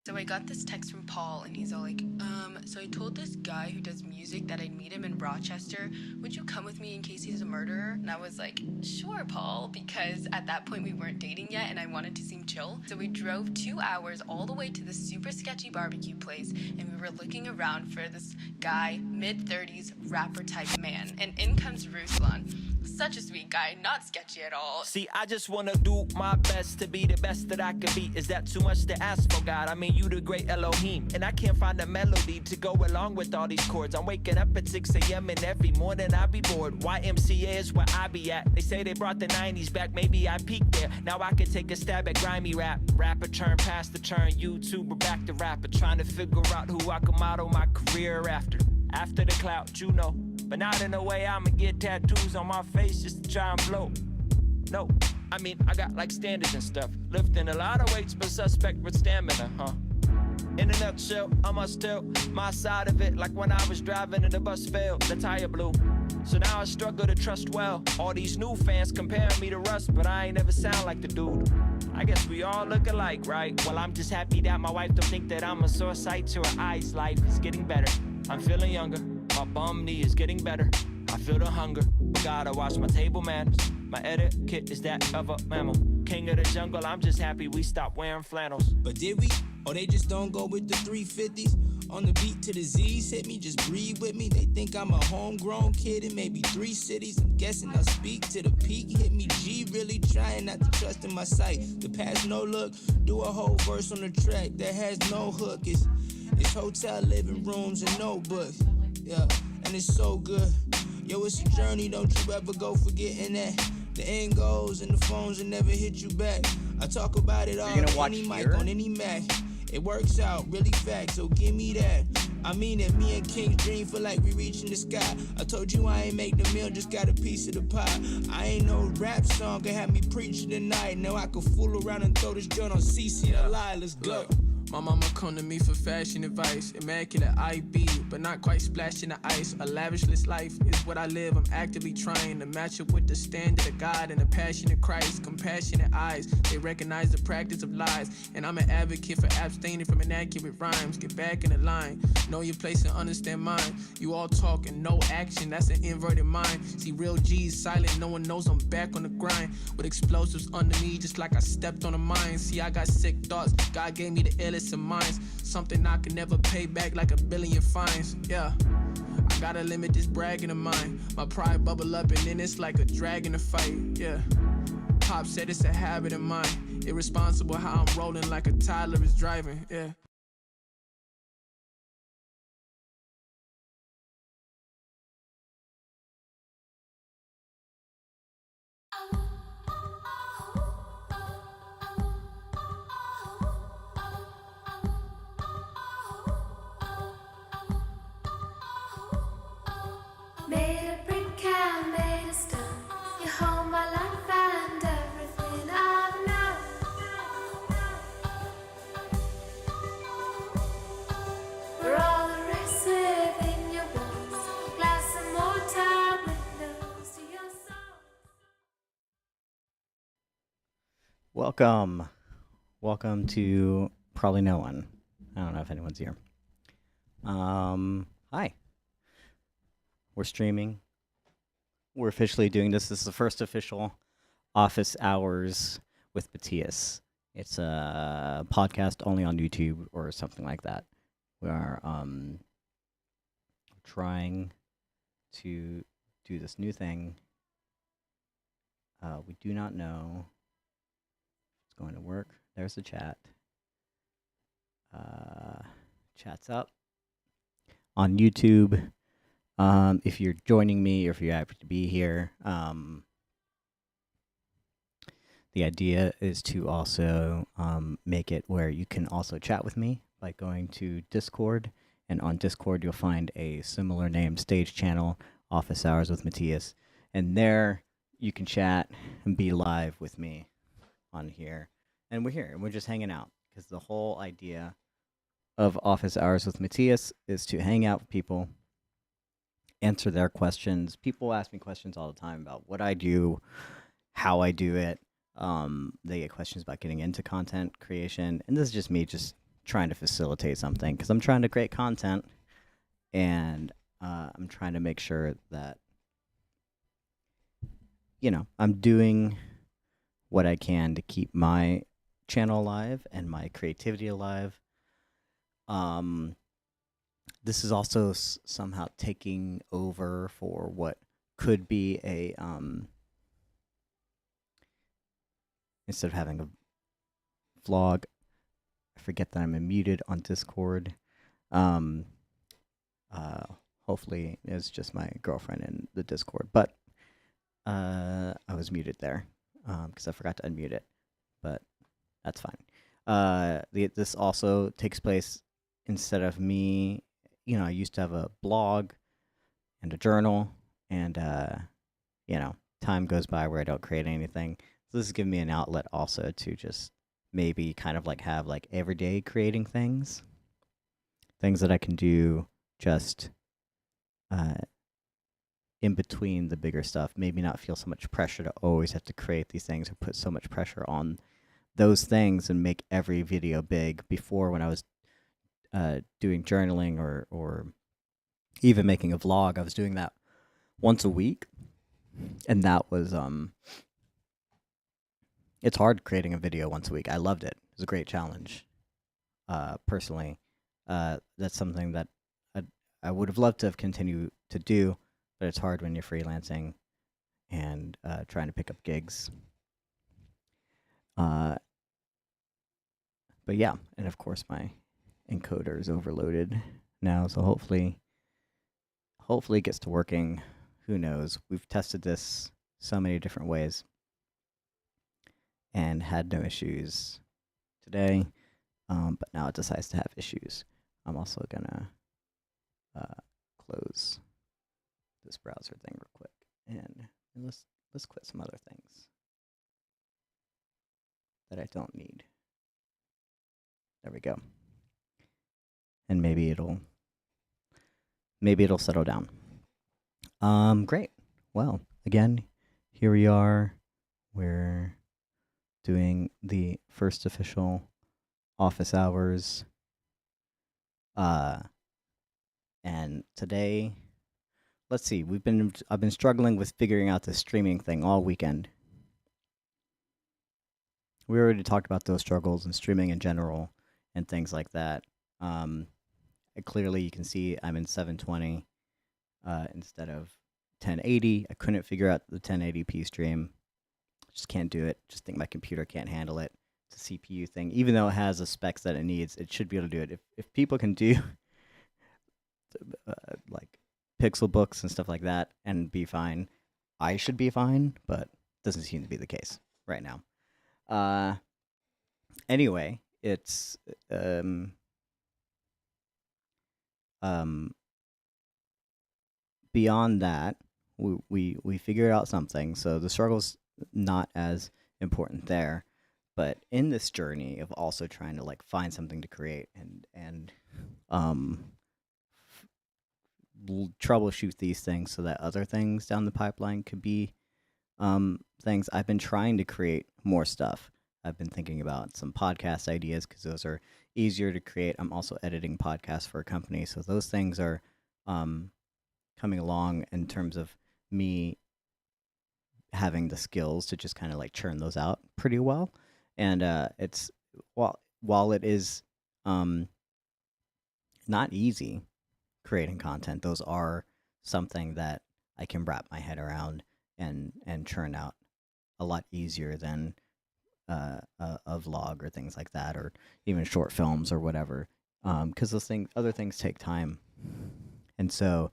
So I got this text from Paul, and he's all like, so I told this guy who does music that I'd meet him in Rochester. Would you come with me in case he's a murderer? And I was like, sure, Paul, because at that point we weren't dating yet, and I wanted to seem chill. So we drove 2 hours all the way to this super sketchy barbecue place, and we were looking around for this guy, mid-30s, rapper-type man. And in comes Ruslan. Such a sweet guy, not sketchy at all. See, I just wanna do my best to be the best that I can be. Is that too much to ask for, God? I mean, you the great Elohim. And I can't find a melody to go along with all these chords. I'm waking up at 6 a.m. and every morning I be bored. YMCA is where I be at. They say they brought the 90s back, maybe I peaked there. Now I can take a stab at grimy rap. Rapper turn past the turn, YouTuber back to rapper. Trying to figure out who I can model my career after. After the clout, you know. But not in a way I'ma get tattoos on my face just to try and blow. No, I mean, I got like standards and stuff. Lifting a lot of weights, but suspect with stamina, huh? In a nutshell, I must tell my side of it. Like when I was driving and the bus failed, the tire blew. So now I struggle to trust well. All these new fans comparing me to Russ, but I ain't never sound like the dude. I guess we all look alike, right? Well, I'm just happy that my wife don't think that I'm a sore sight to her eyes. Life is getting better. I'm feeling younger. My bum knee is getting better. I feel the hunger. Gotta watch my table manners. My etiquette is that of a mammal. King of the jungle, I'm just happy we stopped wearing flannels. But did we? Or they just don't go with the 350s? On the beat to the Z's, hit me, just breathe with me. They think I'm a homegrown kid in maybe 3 cities. I'm guessing I'll speak to the peak, hit me G, really trying not to trust in my sight. The past no look, do a whole verse on the track that has no hook. It's hotel living rooms and notebooks. Yeah, and it's so good. Yo, it's a journey, don't you ever go forgetting that. The end goes and the phones will never hit you back. I talk about it all on any mic, on any Mac. It works out, really fact, so give me that. I mean it, me and King's dream feel like we reaching the sky. I told you I ain't make the meal, just got a piece of the pie. I ain't no rap song, can have me preaching tonight. Now I can fool around and throw this joint on CC the lie, let's go. My mama come to me for fashion advice. Immaculate IB, but not quite splashing the ice. A lavishless life is what I live. I'm actively trying to match up with the standard of God and the passion of Christ. Compassionate eyes, they recognize the practice of lies. And I'm an advocate for abstaining from inaccurate rhymes. Get back in the line, know your place and understand mine. You all talk and no action, that's an inverted mind. See, real G's silent, no one knows I'm back on the grind. With explosives under me, just like I stepped on a mine. See, I got sick thoughts, God gave me the illest of minds. Something I can never pay back like 1 billion fines. Yeah, I gotta limit this bragging of mine. My pride bubble up and then it's like a dragon to fight. Yeah, Pop said it's a habit of mine. Irresponsible how I'm rolling like a toddler is driving. Yeah. Made a brick and made a stone. You hold my life and everything I've known. We're all erased within your walls. Glass and mortar windows to your soul. Welcome to probably no one. I don't know if anyone's here. Hi. We're streaming. We're officially doing this. This is the first official office hours with Matthias. It's a podcast only on YouTube or something like that. We are trying to do this new thing. We do not know if it's going to work. There's the chat. Chat's up. on YouTube. If you're joining me or if you happen to be here, the idea is to also make it where you can also chat with me by going to Discord. And on Discord, you'll find a similar name stage channel, Office Hours with Matthias. And there you can chat and be live with me on here. And we're here and we're just hanging out because the whole idea of Office Hours with Matthias is to hang out with people, answer their questions. People ask me questions all the time about what I do, how I do it. They get questions about getting into content creation. And this is just me just trying to facilitate something because I'm trying to create content and I'm trying to make sure that, you know, I'm doing what I can to keep my channel alive and my creativity alive. This is also somehow taking over for what could be a instead of having a vlog. I forget that I'm muted on Discord. Hopefully it's just my girlfriend in the Discord, but I was muted there because I forgot to unmute it, but that's fine. This also takes place instead of me. You know, I used to have a blog and a journal, and you know, time goes by where I don't create anything. So this is giving me an outlet also to just maybe kind of like have like everyday creating things that I can do just in between the bigger stuff. Maybe not feel so much pressure to always have to create these things or put so much pressure on those things and make every video big. Before, when I was doing journaling or even making a vlog, I was doing that once a week, and that was it's hard creating a video once a week. I loved it. It was a great challenge. Personally, that's something that I would have loved to have continued to do, but it's hard when you're freelancing and trying to pick up gigs. But yeah, and of course my encoder is overloaded now, so hopefully it gets to working. Who knows? We've tested this so many different ways and had no issues today, but now it decides to have issues. I'm also gonna close this browser thing real quick, and let's quit some other things that I don't need. There we go. And maybe it'll settle down. Great. Well, again, here we are. We're doing the first official office hours. And today, let's see, I've been struggling with figuring out the streaming thing all weekend. We already talked about those struggles and streaming in general and things like that. Clearly you can see I'm in 720 instead of 1080. I couldn't figure out the 1080p stream. Just can't do it. Just think my computer can't handle it. It's a CPU thing. Even though it has the specs that it needs, it should be able to do it. If people can do like pixel books and stuff like that and be fine, I should be fine, but it doesn't seem to be the case right now. Anyway, it's beyond that, we figured out something. So the struggle's not as important there, but in this journey of also trying to like find something to create and troubleshoot these things so that other things down the pipeline could be things, I've been trying to create more stuff. I've been thinking about some podcast ideas because those are easier to create. I'm also editing podcasts for a company, so those things are coming along in terms of me having the skills to just kind of like churn those out pretty well. And it's while it is not easy creating content, those are something that I can wrap my head around and churn out a lot easier than a vlog or things like that, or even short films or whatever, because those other things take time. And so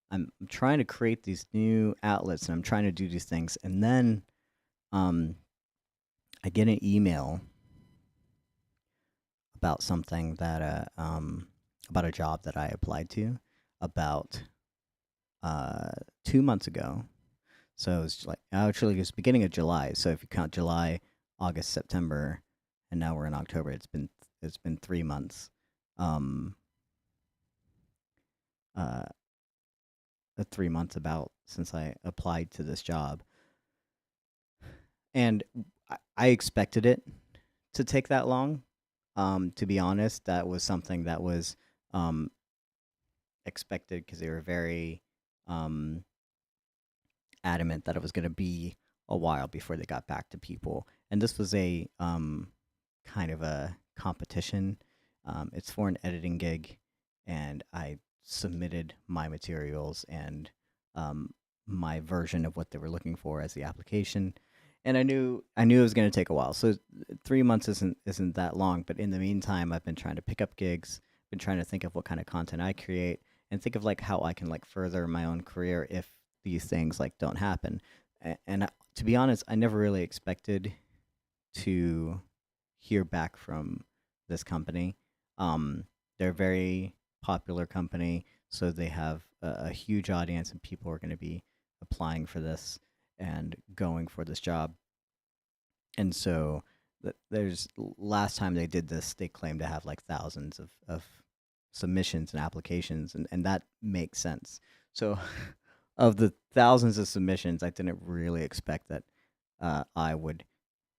I'm trying to create these new outlets, and I'm trying to do these things, and then um, I get an email about something that about a job that I applied to about 2 months ago. So it was like actually it was beginning of July. So if you count July, August, September, and now we're in October, it's been 3 months. Um, 3 months about since I applied to this job, and I expected it to take that long. To be honest, that was something that was um, expected because they were very um, adamant that it was going to be a while before they got back to people. And this was a kind of a competition. It's for an editing gig, and I submitted my materials and my version of what they were looking for as the application. And I knew it was going to take a while. So 3 months isn't that long. But in the meantime, I've been trying to pick up gigs, been trying to think of what kind of content I create, and think of like how I can like further my own career if these things like don't happen. And to be honest, I never really expected to hear back from this company. They're a very popular company, so they have a huge audience, and people are going to be applying for this and going for this job. And so there's last time they did this, they claimed to have like thousands of submissions and applications, and that makes sense. So of the thousands of submissions, I didn't really expect that I would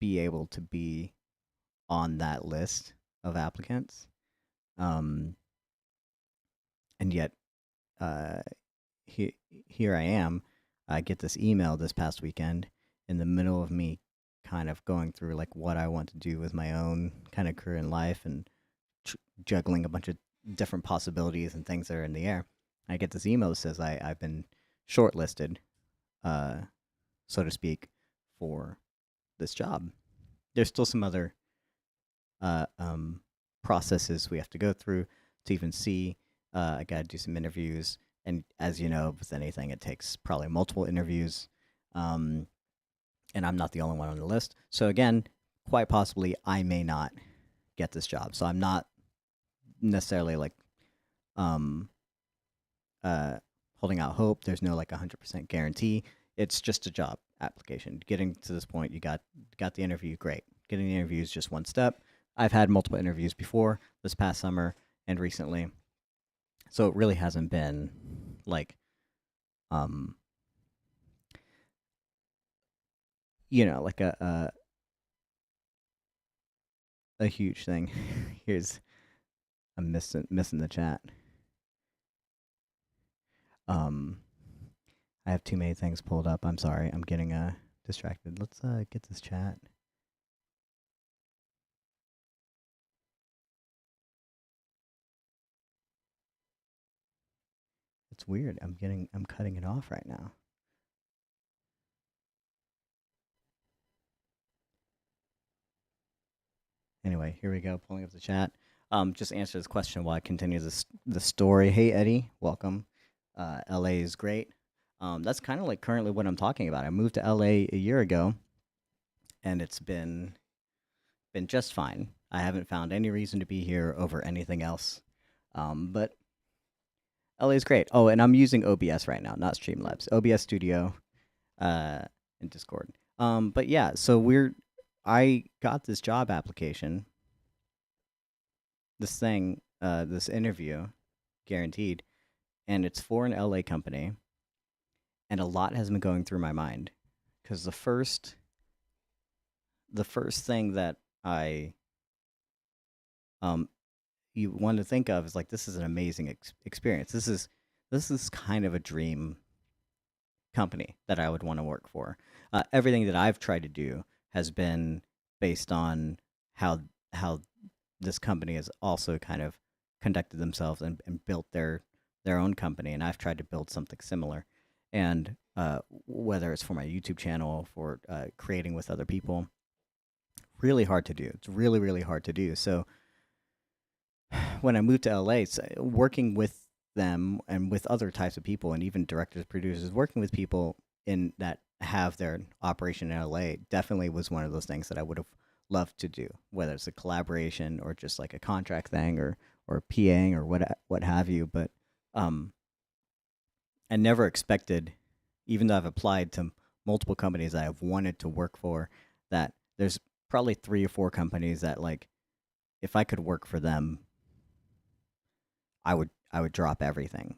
be able to be on that list of applicants. Um, and yet, uh, here I am. I get this email this past weekend in the middle of me kind of going through like what I want to do with my own kind of career in life and juggling a bunch of different possibilities and things that are in the air. I get this email that says I've been shortlisted, uh, so to speak, for this job. There's still some other uh, um, processes we have to go through to even see. I got to do some interviews, and as you know, with anything, it takes probably multiple interviews. Um, and I'm not the only one on the list. So again, quite possibly, I may not get this job. So I'm not necessarily like um, uh, holding out hope. There's no like 100% guarantee. It's just a job application. Getting to this point, you got the interview. Great. Getting the interview is just one step. I've had multiple interviews before this past summer and recently, so it really hasn't been like um like a huge thing. Here's I'm missing the chat. Um, I have too many things pulled up. I'm sorry. I'm getting distracted. Let's get this chat. It's weird. I'm cutting it off right now. Anyway, here we go. Pulling up the chat. Just answer this question while I continue the story. Hey Eddie, welcome. LA is great. That's kind of like currently what I'm talking about. I moved to LA a year ago, and it's been just fine. I haven't found any reason to be here over anything else. But LA is great. Oh, and I'm using OBS right now, not Streamlabs. OBS Studio, in Discord. But yeah, so I got this job application, this thing, this interview, guaranteed, and it's for an LA company, and a lot has been going through my mind, because the first thing that I you want to think of is like, this is an amazing experience. This is kind of a dream company that I would want to work for. Everything that I've tried to do has been based on how this company has also kind of conducted themselves and built their own company, and I've tried to build something similar. And whether it's for my YouTube channel, for creating with other people, really hard to do. It's really hard to do. So when I moved to LA, working with them and with other types of people and even directors, producers, working with people in that have their operation in LA definitely was one of those things that I would have loved to do, whether it's a collaboration or just like a contract thing or PAing or what have you. But um, I never expected, even though I've applied to multiple companies that I've wanted to work for, that there's probably 3 or 4 companies that like if I could work for them, I would drop everything.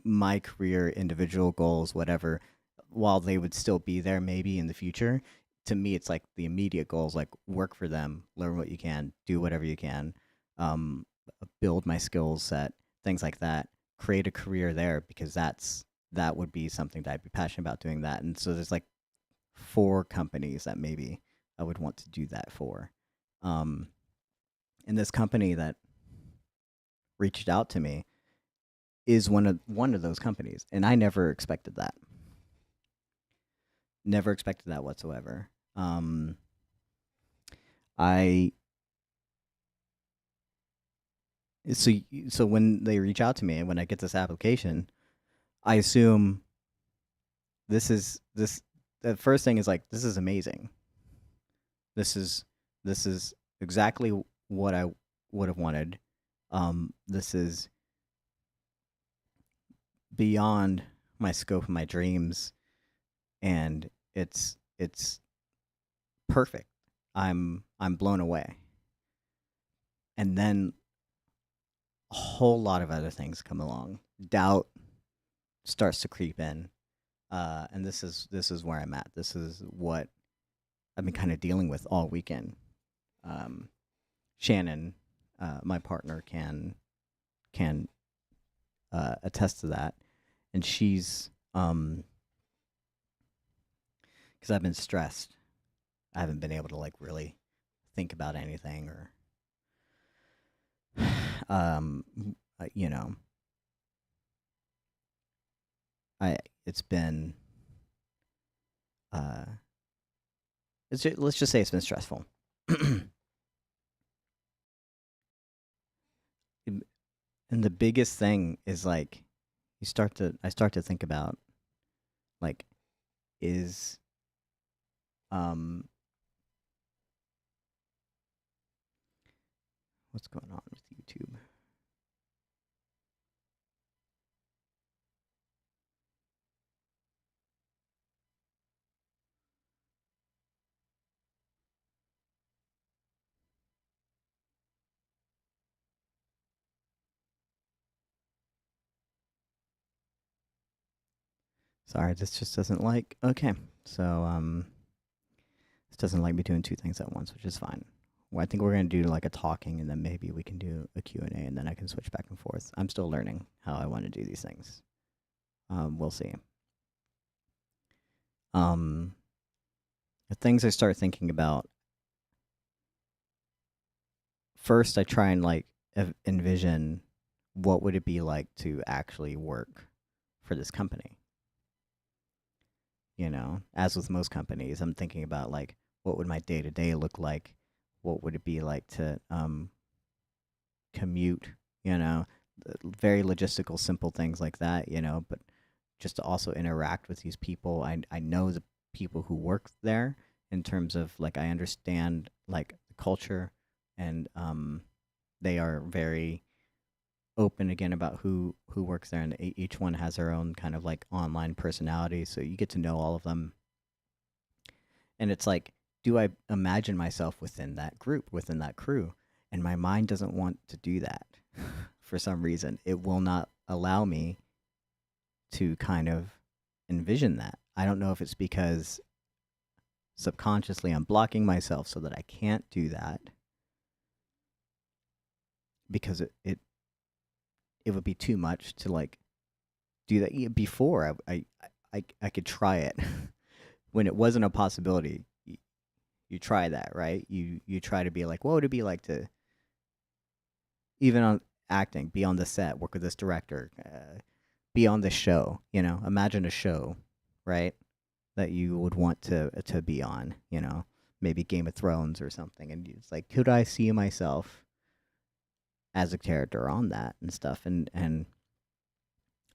My career, individual goals, whatever, while they would still be there maybe in the future, to me it's like the immediate goals, like work for them, learn what you can, do whatever you can, um, build my skill set, things like that, create a career there because that would be something that I'd be passionate about doing that. And so there's like 4 companies that maybe I would want to do that for. Um, and this company that reached out to me is one of those companies, and I never expected that. Never expected that whatsoever. I so so when they reach out to me and when I get this application, I assume this. The first thing is like, this is amazing. This is exactly what I would have wanted. This is beyond my scope of my dreams, and it's perfect. I'm blown away. And then a whole lot of other things come along. Doubt starts to creep in. And this is where I'm at. This is what I've been kind of dealing with all weekend. Shannon, my partner, can attest to that, and she's because I've been stressed. I haven't been able to like really think about anything or um you know, I it's been uh let's just say it's been stressful. And the biggest thing is like I start to think about like is um what's going on with YouTube? Sorry, this just doesn't like. Okay. So this doesn't like me doing 2 things at once, which is fine. Well, I think we're going to do like a talking and then maybe we can do a Q&A and then I can switch back and forth. I'm still learning how I want to do these things. We'll see. The things I start thinking about, first I try and like envision what would it be like to actually work for this company. You know, as with most companies, I'm thinking about like what would my day-to-day look like? What would it be like to commute, you know, very logistical, simple things like that, you know, but just to also interact with these people. I know the people who work there in terms of like I understand like the culture, and they are very open again about who works there, and each one has their own kind of like online personality, so you get to know all of them. And it's like, do I imagine myself within that group, within that crew? And my mind doesn't want to do that. For some reason it will not allow me to kind of envision that. I don't know if it's because subconsciously I'm blocking myself so that I can't do that, because it would be too much to like do that. Before I could try it when it wasn't a possibility. You try that, right? You try to be like, what would it be like to even on acting, be on the set, work with this director, be on this show. You know, imagine a show, right? That you would want to be on. You know, maybe Game of Thrones or something. And it's like, could I see myself as a character on that and stuff. And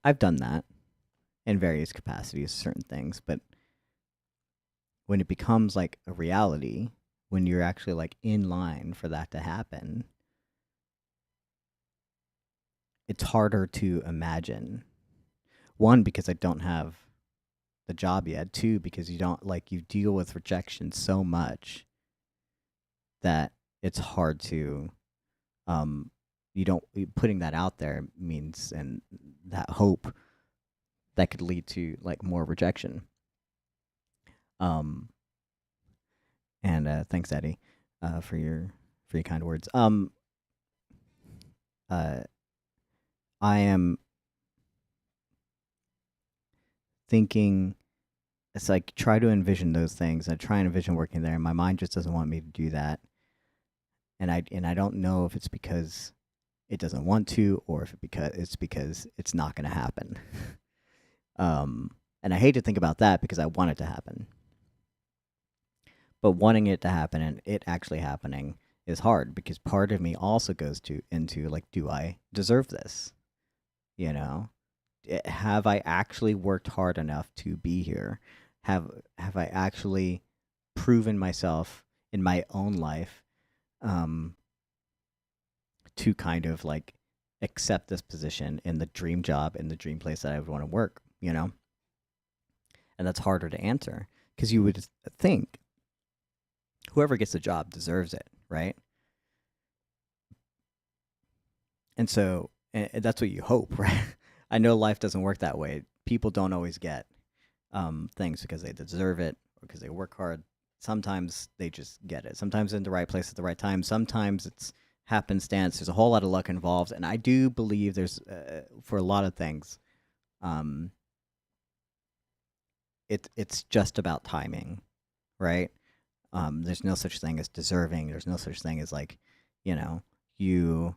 I've done that in various capacities, certain things, but when it becomes like a reality, when you're actually like in line for that to happen, it's harder to imagine. One, because I don't have the job yet. Two, because you don't like you deal with rejection so much that it's hard to you don't putting that out there means, and that hope that could lead to like more rejection. Um and thanks, Eddie, for your kind words. Uh I am thinking, it's like try to envision those things. I try and envision working there, and my mind just doesn't want me to do that. And I don't know if it's because it doesn't want to, or if it's because it's not going to happen. And I hate to think about that because I want it to happen. But wanting it to happen and it actually happening is hard, because part of me also goes into like, do I deserve this? You know, have I actually worked hard enough to be here? Have I actually proven myself in my own life to kind of like accept this position in the dream job, in the dream place that I would want to work, you know? And that's harder to answer, because you would think whoever gets the job deserves it, right? And so and that's what you hope, right? I know life doesn't work that way. People don't always get things because they deserve it or because they work hard. Sometimes they just get it. Sometimes in the right place at the right time. Sometimes it's happenstance. There's a whole lot of luck involved, and I do believe there's for a lot of things, it's just about timing, right? There's no such thing as deserving. There's no such thing as like, you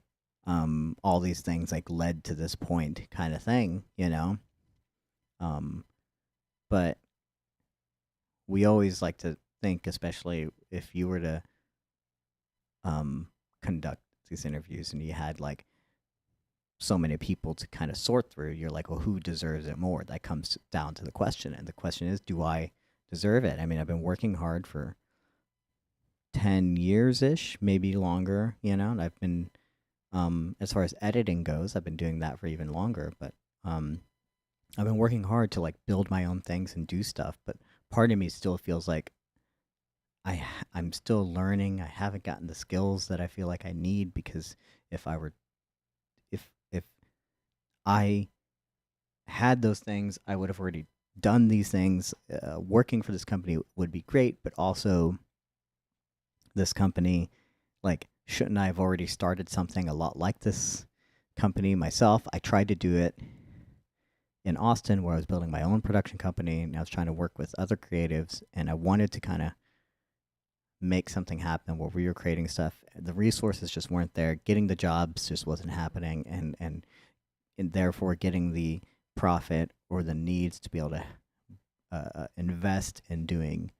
all these things like led to this point kind of thing, but we always like to think, especially if you were to conduct these interviews and you had like so many people to kind of sort through, you're like, well, who deserves it more? That comes down to the question, and the question is, do I deserve it? I mean, I've been working hard for 10 years ish, maybe longer, and I've been as far as editing goes, I've been doing that for even longer, but I've been working hard to like build my own things and do stuff, but part of me still feels like I'm still learning. I haven't gotten the skills that I feel like I need, because if I had those things, I would have already done these things. Working for this company would be great, but also this company, like, shouldn't I have already started something a lot like this company myself? I tried to do it in Austin, where I was building my own production company, and I was trying to work with other creatives, and I wanted to kind of make something happen where we were creating stuff. The resources just weren't there. Getting the jobs just wasn't happening, and therefore getting the profit or the needs to be able to invest in doing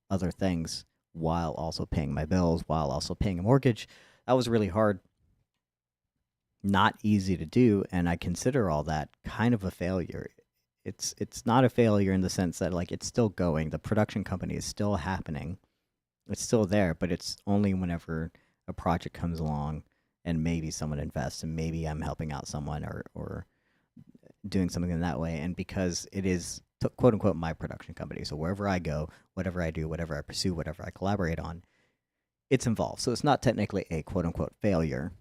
other things while also paying my bills, while also paying a mortgage. That was really hard. Not easy to do, and I consider all that kind of a failure. It's not a failure in the sense that like it's still going. The production company is still happening. It's still there, but it's only whenever a project comes along and maybe someone invests, and maybe I'm helping out someone or doing something in that way. And because it is quote unquote my production company, so wherever I go, whatever I do, whatever I pursue, whatever I collaborate on, it's involved. So it's not technically a quote unquote failure.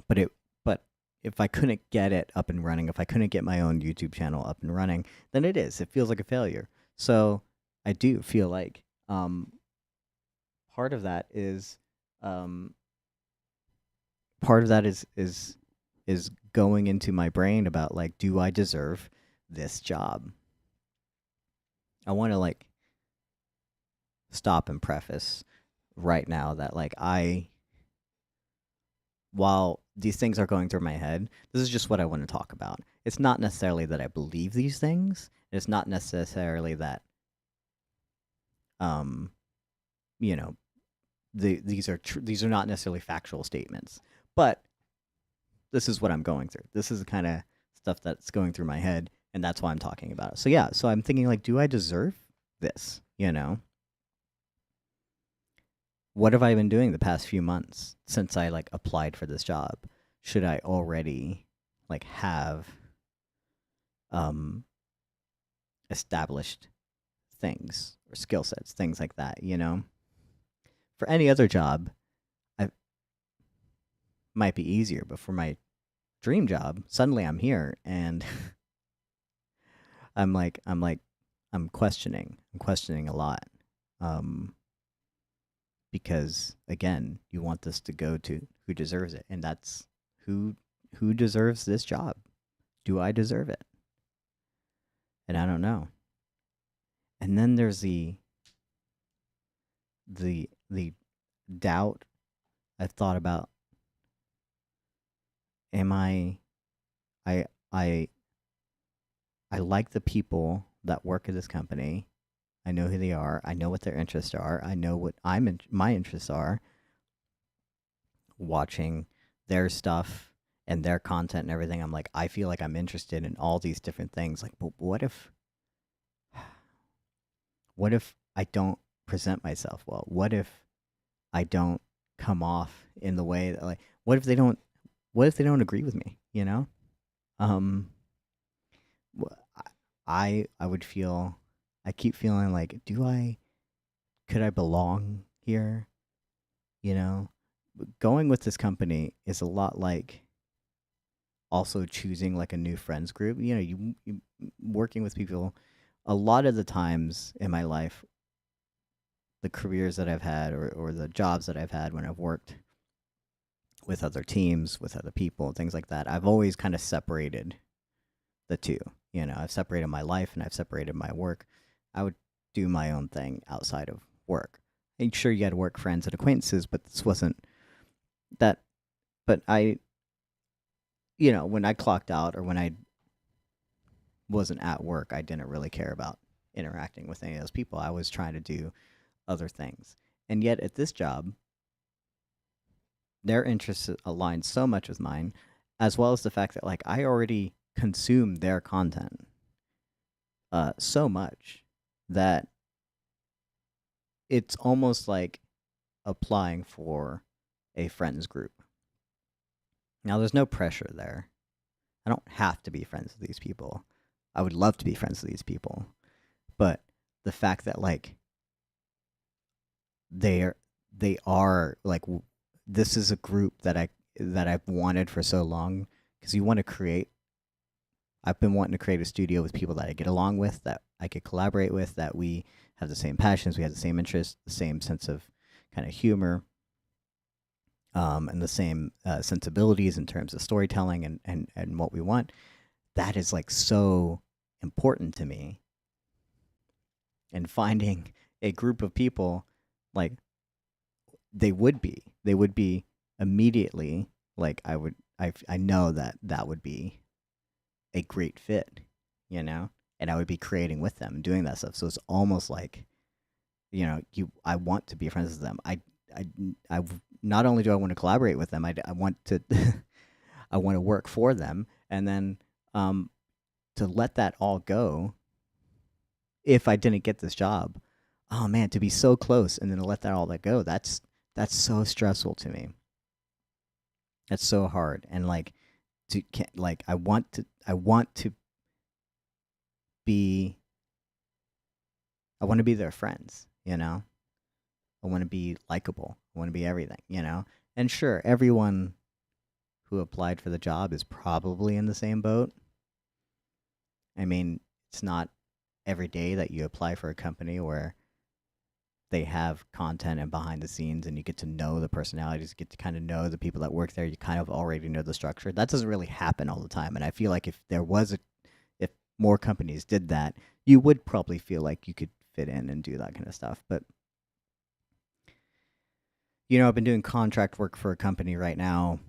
But if I couldn't get it up and running, if I couldn't get my own YouTube channel up and running, then it feels like a failure. So I do feel like part of that is going into my brain about like, do I deserve this job? I want to like stop and preface right now that like while these things are going through my head, this is just what I want to talk about. It's not necessarily that I believe these things. It's not necessarily that these are not necessarily factual statements, but this is what I'm going through. This is the kind of stuff that's going through my head, and that's why I'm talking about it. So yeah, so I'm thinking like, do I deserve this? You know, what have I been doing the past few months since I like applied for this job? Should I already like have established things or skill sets, things like that, you know? For any other job, I might be easier, but for my dream job, suddenly I'm here and I'm questioning. I'm questioning a lot. Because again, you want this to go to who deserves it, and that's who deserves this job. Do I deserve it? And I don't know. And then there's the doubt I've thought about. Am I I like the people that work at this company. I know who they are. I know what their interests are. I know what my interests are. Watching their stuff and their content and everything, I'm like, I feel like I'm interested in all these different things. Like, but what if I don't present myself well? What if I don't come off in the way that, like, what if they don't agree with me, you know? I would feel, I keep feeling like, could I belong here? You know, going with this company is a lot like also choosing like a new friends group. You know, you working with people. A lot of the times in my life, the careers that I've had or the jobs that I've had when I've worked with other teams, with other people, things like that, I've always kind of separated the two. You know, I've separated my life and I've separated my work. I would do my own thing outside of work. And sure, you had work friends and acquaintances, but this wasn't that. But I, you know, when I clocked out or when I wasn't at work, I didn't really care about interacting with any of those people. I was trying to do other things. And yet at this job, their interests align so much with mine, as well as the fact that like I already consume their content so much that it's almost like applying for a friends group. Now, there's no pressure there. I don't have to be friends with these people. I would love to be friends with these people. But the fact that like they are like this is a group that I've wanted for so long, because you want to create. I've been wanting to create a studio with people that I get along with, that I could collaborate with, that we have the same passions, we have the same interests, the same sense of kind of humor, and the same sensibilities in terms of storytelling and what we want. That is like so important to me. And finding a group of people like they would be immediately like I know that would be a great fit, you know, and I would be creating with them, doing that stuff. So it's almost like, you know, I want to be friends with them. I not only do I want to collaborate with them, I want to I want to work for them, and then to let that all go. If I didn't get this job, oh man, to be so close and then to let that all go, that's so stressful to me. That's so hard, and like I want to be their friends, you know? I want to be likable. I want to be everything, you know? And sure, everyone who applied for the job is probably in the same boat. I mean, it's not every day that you apply for a company where they have content and behind the scenes and you get to know the personalities, get to kind of know the people that work there. You kind of already know the structure. That doesn't really happen all the time. And I feel like if more companies did that, you would probably feel like you could fit in and do that kind of stuff. But, you know, I've been doing contract work for a company right now,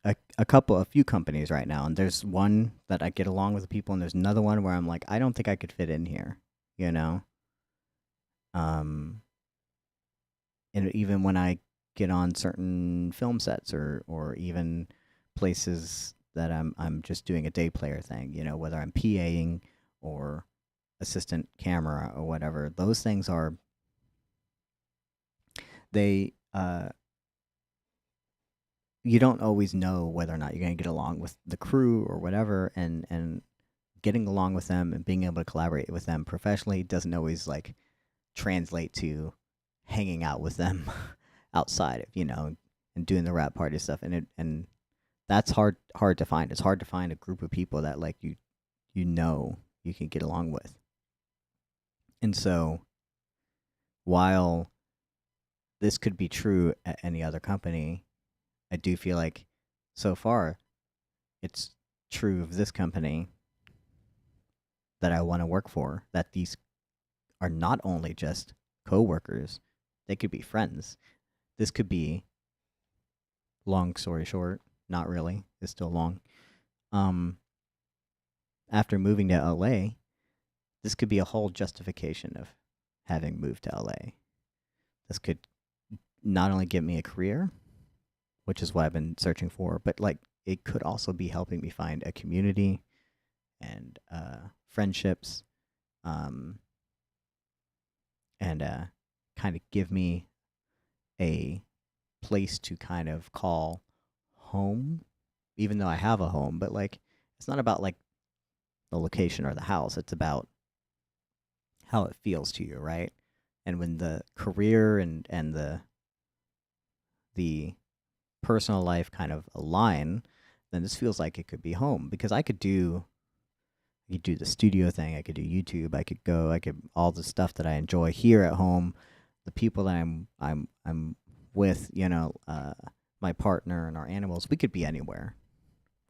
a few companies right now. And there's one that I get along with the people, and there's another one where I'm like, I don't think I could fit in here, you know? and even when I get on certain film sets or even places that I'm just doing a day player thing, whether I'm PAing or assistant camera or whatever, those things are they you don't always know whether or not you're going to get along with the crew or whatever, and getting along with them and being able to collaborate with them professionally doesn't always like translate to hanging out with them outside of and doing the rap party stuff, and that's hard to find. It's hard to find a group of people that like you can get along with. And so while this could be true at any other company, I do feel like so far it's true of this company that I want to work for, that these are not only just coworkers, they could be friends. This could be, long story short, not really, it's still long. After moving to LA, this could be a whole justification of having moved to LA. This could not only give me a career, which is what I've been searching for, but like it could also be helping me find a community and friendships, and kind of give me a place to kind of call home, even though I have a home. But like, it's not about like the location or the house. It's about how it feels to you, right? And when the career and the personal life kind of align, then this feels like it could be home, because I could do the studio thing, I could do YouTube, I could all the stuff that I enjoy here at home, the people that I'm with, my partner and our animals. We could be anywhere.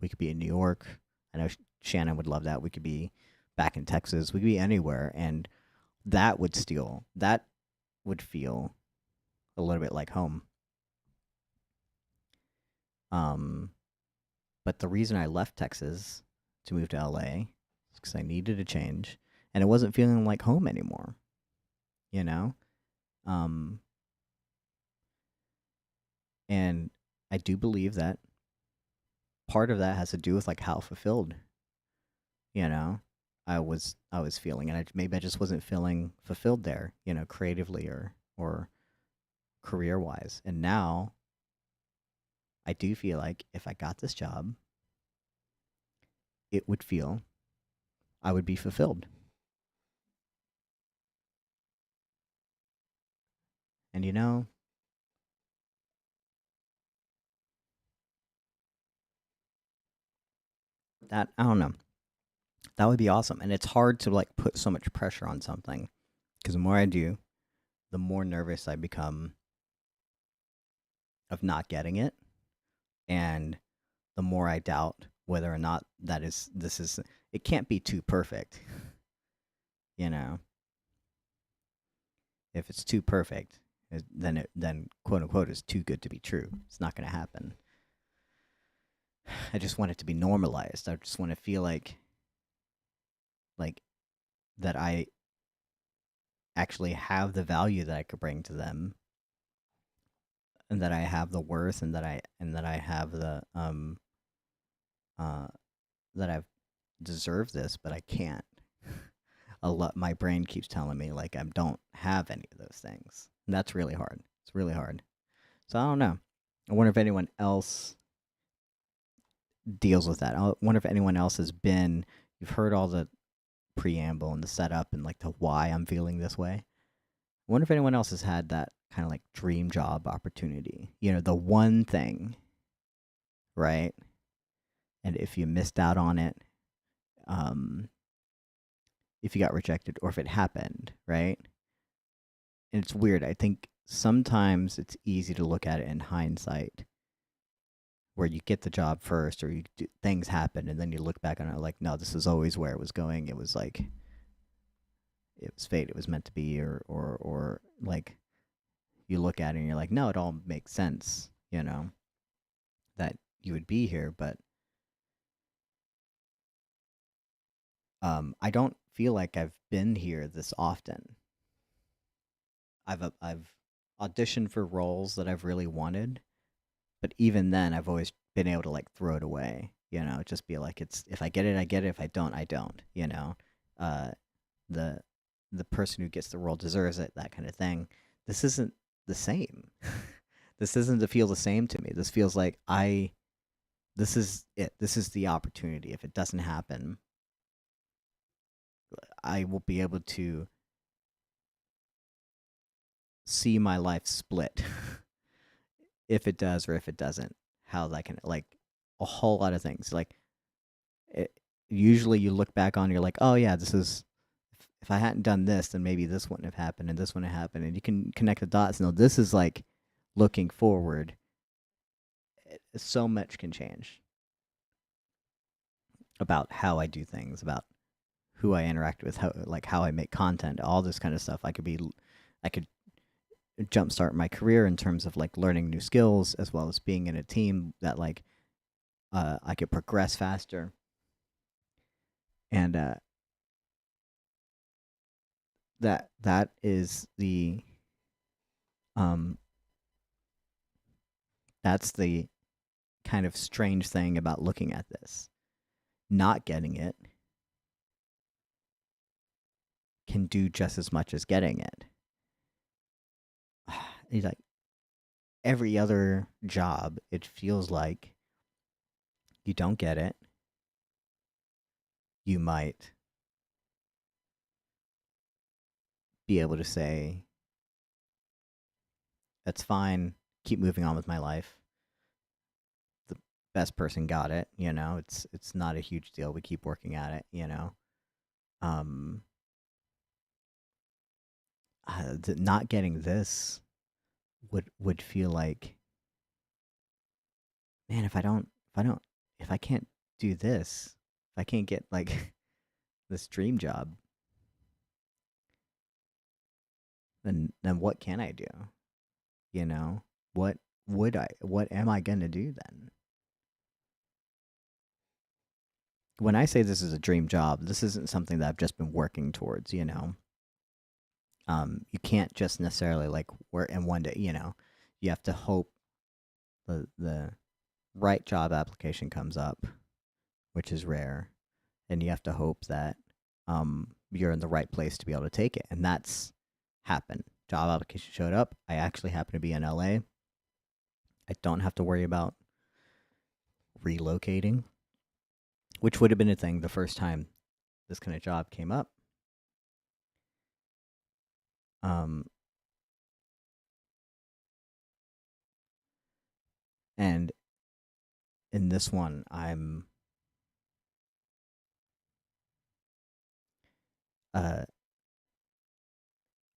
We could be in New York. I know Shannon would love that. We could be back in Texas. We could be anywhere, and that would feel a little bit like home. But the reason I left Texas to move to LA is because I needed a change, and it wasn't feeling like home anymore. And I do believe that part of that has to do with like how fulfilled, I was feeling, and maybe I just wasn't feeling fulfilled there, creatively or career wise. And now I do feel like if I got this job, I would be fulfilled. And that, I don't know, that would be awesome. And it's hard to like put so much pressure on something, because the more I do, the more nervous I become of not getting it, and the more I doubt whether or not it can't be too perfect. you know if it's too perfect, then quote unquote is too good to be true. It's not going to happen. I just want it to be normalized. I just want to feel like that I actually have the value that I could bring to them, and that I have the worth, and that I have the that I've deserved this, but I can't. My brain keeps telling me like I don't have any of those things. And that's really hard. It's really hard. So I don't know. I wonder if anyone else deals with that. I wonder if anyone else you've heard all the preamble and the setup and like the why I'm feeling this way. I wonder if anyone else has had that kind of like dream job opportunity. The one thing, right? And if you missed out on it, if you got rejected, or if it happened, right? And it's weird. I think sometimes it's easy to look at it in hindsight, where you get the job first, or things happen, and then you look back on it like, no, this is always where it was going. It was like, it was fate. It was meant to be, or like, you look at it and you're like, no, it all makes sense, that you would be here. But I don't feel like I've been here this often. I've auditioned for roles that I've really wanted, but even then I've always been able to like throw it away, just be like, it's, if I get it, I get it. If I don't, I don't, uh, the, the person who gets the role deserves it, that kind of thing. This isn't the same. This doesn't feel the same to me. This feels like this is it. This is the opportunity. If it doesn't happen, I will be able to see my life split if it does or if it doesn't. How that can, like, a whole lot of things. Like, it, usually you look back on, you're like, oh yeah, this is, if I hadn't done this, then maybe this wouldn't have happened and this wouldn't have happened. And you can connect the dots. No, this is like looking forward. So much can change about how I do things, about who I interact with, how I make content, all this kind of stuff. I could jumpstart my career in terms of like learning new skills, as well as being in a team that like I could progress faster. And that is the um that's the kind of strange thing about looking at this. Not getting it can do just as much as getting it. It's like every other job, it feels like you don't get it. You might be able to say, that's fine, keep moving on with my life. The best person got it, it's not a huge deal. We keep working at it. Um Not getting this would feel like, man, if I can't do this, if I can't get like this dream job, then what can I do? What what am I gonna do then? When I say this is a dream job, this isn't something that I've just been working towards. You can't just necessarily like work in one day. You have to hope the right job application comes up, which is rare, and you have to hope that you're in the right place to be able to take it, and that's happened. Job application showed up. I actually happen to be in LA. I don't have to worry about relocating, which would have been a thing the first time this kind of job came up. And in this one, uh,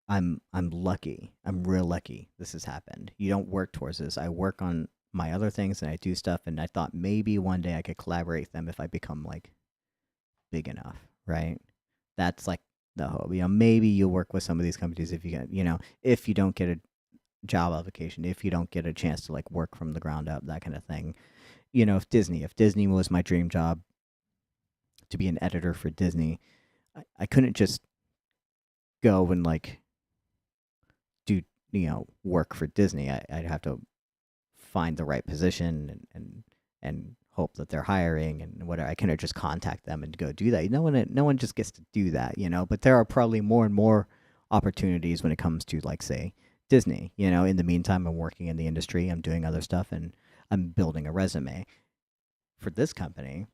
I'm lucky. I'm real lucky this has happened. You don't work towards this. I work on my other things and I do stuff, and I thought maybe one day I could collaborate with them if I become like big enough, right? That's like the hope. Maybe you'll work with some of these companies if you get, if you don't get a job application, if you don't get a chance to like work from the ground up, that kind of thing. If Disney was my dream job, to be an editor for Disney, I couldn't just go and like do work for Disney. I'd have to find the right position and hope that they're hiring and whatever. I couldn't just contact them and go do that. No one just gets to do that, But there are probably more and more opportunities when it comes to like say Disney. In the meantime, I'm working in the industry. I'm doing other stuff and I'm building a resume. For this company,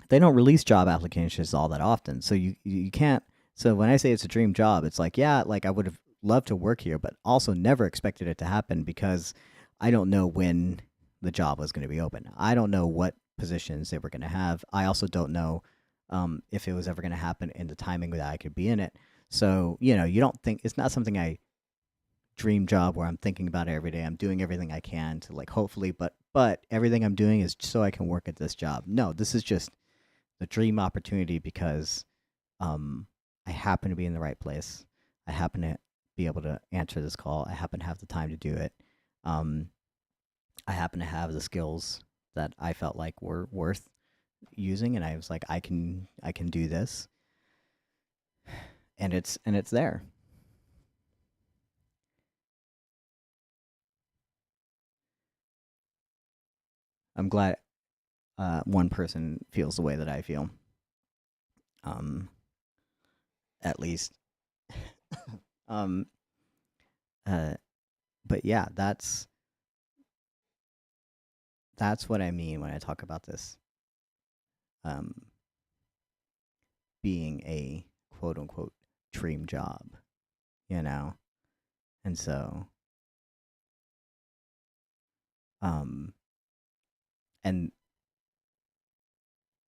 they don't release job applications all that often, so you can't. So when I say it's a dream job, it's like, yeah, like I would have loved to work here, but also never expected it to happen because I don't know when the job was going to be open. I don't know what positions they were going to have. I also don't know if it was ever going to happen in the timing that I could be in it. So, you don't think, it's not something I dream job where I'm thinking about it every day. I'm doing everything I can to like hopefully, but everything I'm doing is so I can work at this job. No, this is just the dream opportunity because I happen to be in the right place. I happen to be able to answer this call. I happen to have the time to do it. I happen to have the skills that I felt like were worth using, and I was like, I can do this, and it's there. I'm glad one person feels the way that I feel. Um, at least. um, uh, but yeah, that's what I mean when I talk about this. Um, being a quote unquote dream job, you know, and so um, and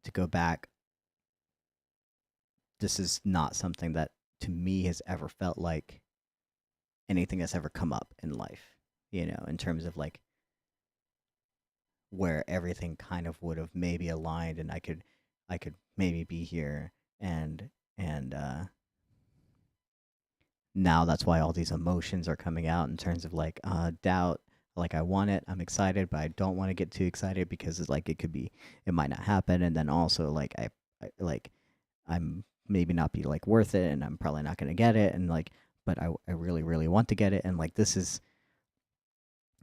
to go back, this is not something that to me has ever felt like anything that's ever come up in life, you know, in terms of like where everything kind of would have maybe aligned and I could maybe be here and now that's why all these emotions are coming out in terms of like doubt, like I want it, I'm excited, but I don't want to get too excited because it's like it might not happen, and then also like I like I'm maybe not be like worth it and I'm probably not going to get it, and like but I really really want to get it, and like this is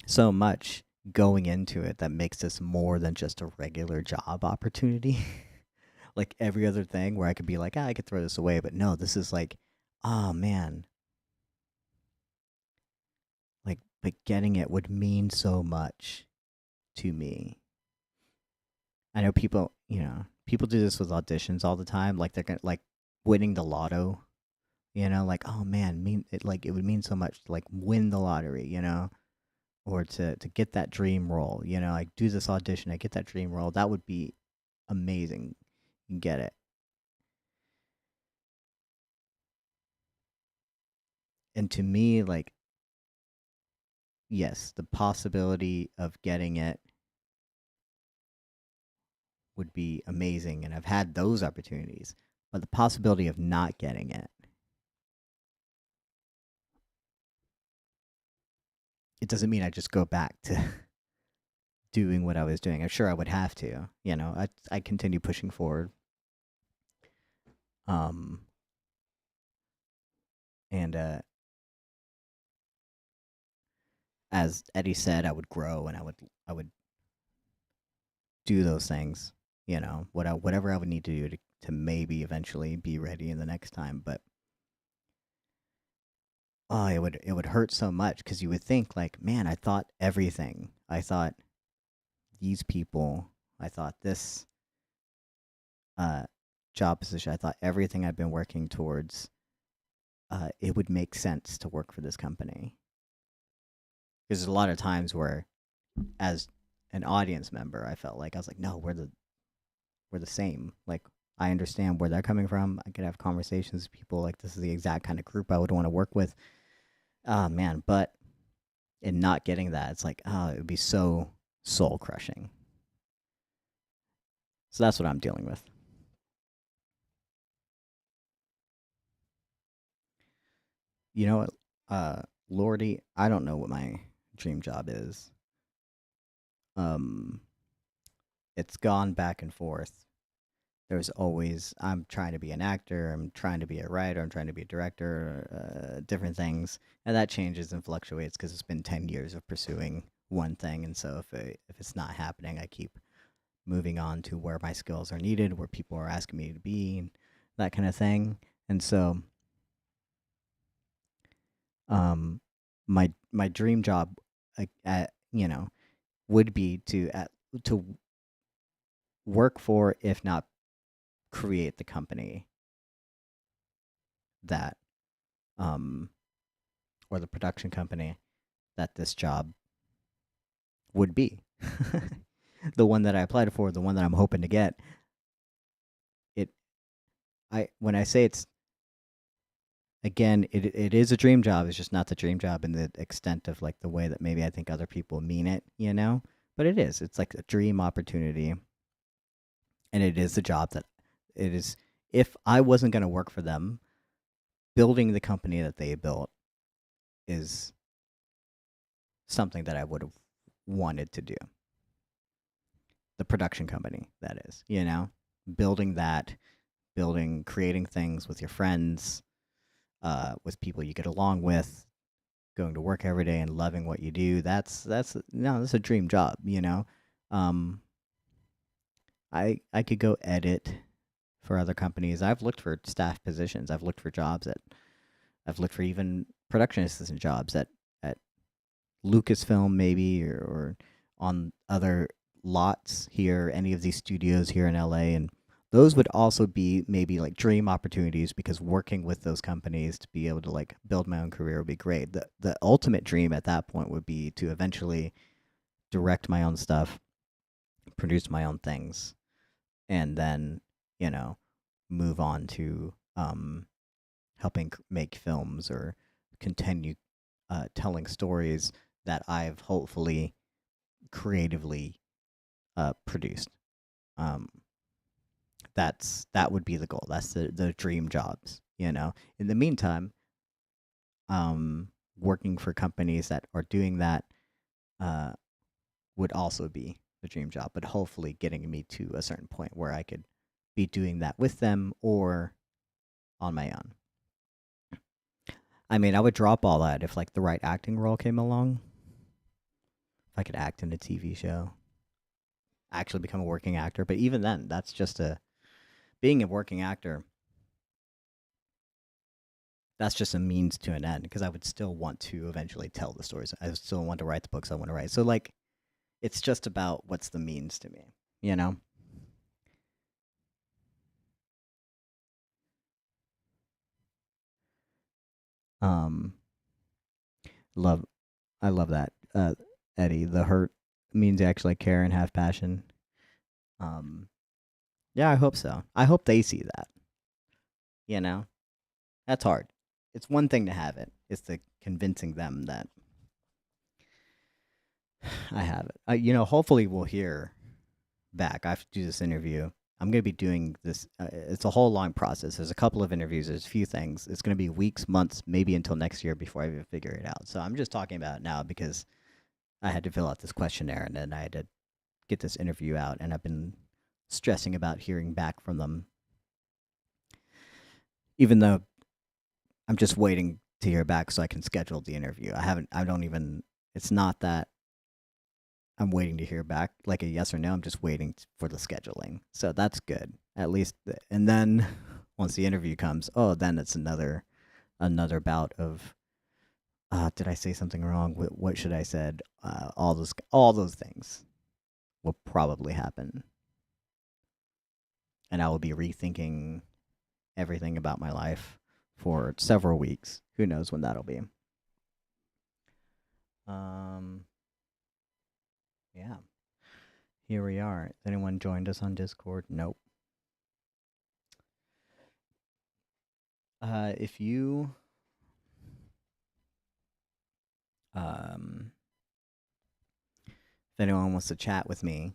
so much going into it that makes this more than just a regular job opportunity. Like every other thing where I could be like, I could throw this away, but no, this is like, oh man, like but getting it would mean so much to me. I know people, people do this with auditions all the time, like they're gonna like winning the lotto, like oh man, it would mean so much to like win the lottery, or to get that dream role, like do this audition, I get that dream role, that would be amazing. You get it. And to me, like, yes, the possibility of getting it would be amazing, and I've had those opportunities. But the possibility of not getting it doesn't mean I just go back to doing what I was doing. I'm sure I would have to, I continue pushing forward. Um, and as Eddie said, I would grow and I would do those things, whatever I would need to do to maybe eventually be ready in the next time. But oh, it would hurt so much because you would think like, man, I thought everything. I thought these people. I thought this uh, job position. I thought everything I've been working towards. It would make sense to work for this company. Because there's a lot of times where, as an audience member, I felt like I was like, no, we're the same. Like I understand where they're coming from. I could have conversations with people like this is the exact kind of group I would want to work with. Oh man, but in not getting that, it's like, oh, it would be so soul crushing. So that's what I'm dealing with. You know what, Lordy, I don't know what my dream job is. Um, it's gone back and forth. There's always I'm trying to be an actor, I'm trying to be a writer, I'm trying to be a director, different things, and that changes and fluctuates because it's been 10 years of pursuing one thing, and so if it's not happening, I keep moving on to where my skills are needed, where people are asking me to be, and that kind of thing. And so, my dream job, would be to work for, if not create the company that, um, or the production company that this job would be. The one that I applied for, the one that I'm hoping to get. It, when I say it's again, it is a dream job. It's just not the dream job in the extent of like the way that maybe I think other people mean it, But it is. It's like a dream opportunity, and it is a job that it is. If I wasn't going to work for them, building the company that they built is something that I would have wanted to do. The production company, that is, building that, creating things with your friends, with people you get along with, going to work every day and loving what you do. That's a dream job, Um, I could go edit for other companies. I've looked for staff positions. I've looked for jobs at. I've looked for even production assistant jobs at Lucasfilm maybe or on other lots here, any of these studios here in LA, and those would also be maybe like dream opportunities because working with those companies to be able to like build my own career would be great. The ultimate dream at that point would be to eventually direct my own stuff, produce my own things, and then, you know, move on to helping make films or continue telling stories that I've hopefully creatively produced. Um, that would be the goal. That's the dream jobs. You know. In the meantime, working for companies that are doing that uh, would also be the dream job. But hopefully, getting me to a certain point where I could be doing that with them or on my own. I mean, I would drop all that if like the right acting role came along. If I could act in a TV show, actually become a working actor. But even then, that's just being a working actor. That's just a means to an end because I would still want to eventually tell the stories. I would still want to write the books I want to write. So like, it's just about what's the means to me, you know. Um, love, I love that, Eddie. The hurt means you actually care and have passion. Um, yeah, I hope so. I hope they see that. You know, that's hard. It's one thing to have it. It's the convincing them that I have it. You know, hopefully we'll hear back. I have to do this interview. I'm going to be doing this. It's a whole long process. There's a couple of interviews. There's a few things. It's going to be weeks, months, maybe until next year before I even figure it out. So I'm just talking about it now because I had to fill out this questionnaire and then I had to get this interview out. And I've been stressing about hearing back from them, even though I'm just waiting to hear back so I can schedule the interview. I don't even, it's not that I'm waiting to hear back like a yes or no. I'm just waiting for the scheduling. So that's good. At least and then once the interview comes, oh, then it's another bout of did I say something wrong? What should I said? All those things will probably happen. And I will be rethinking everything about my life for several weeks. Who knows when that'll be. Yeah. Here we are. Has anyone joined us on Discord? Nope. If you if anyone wants to chat with me,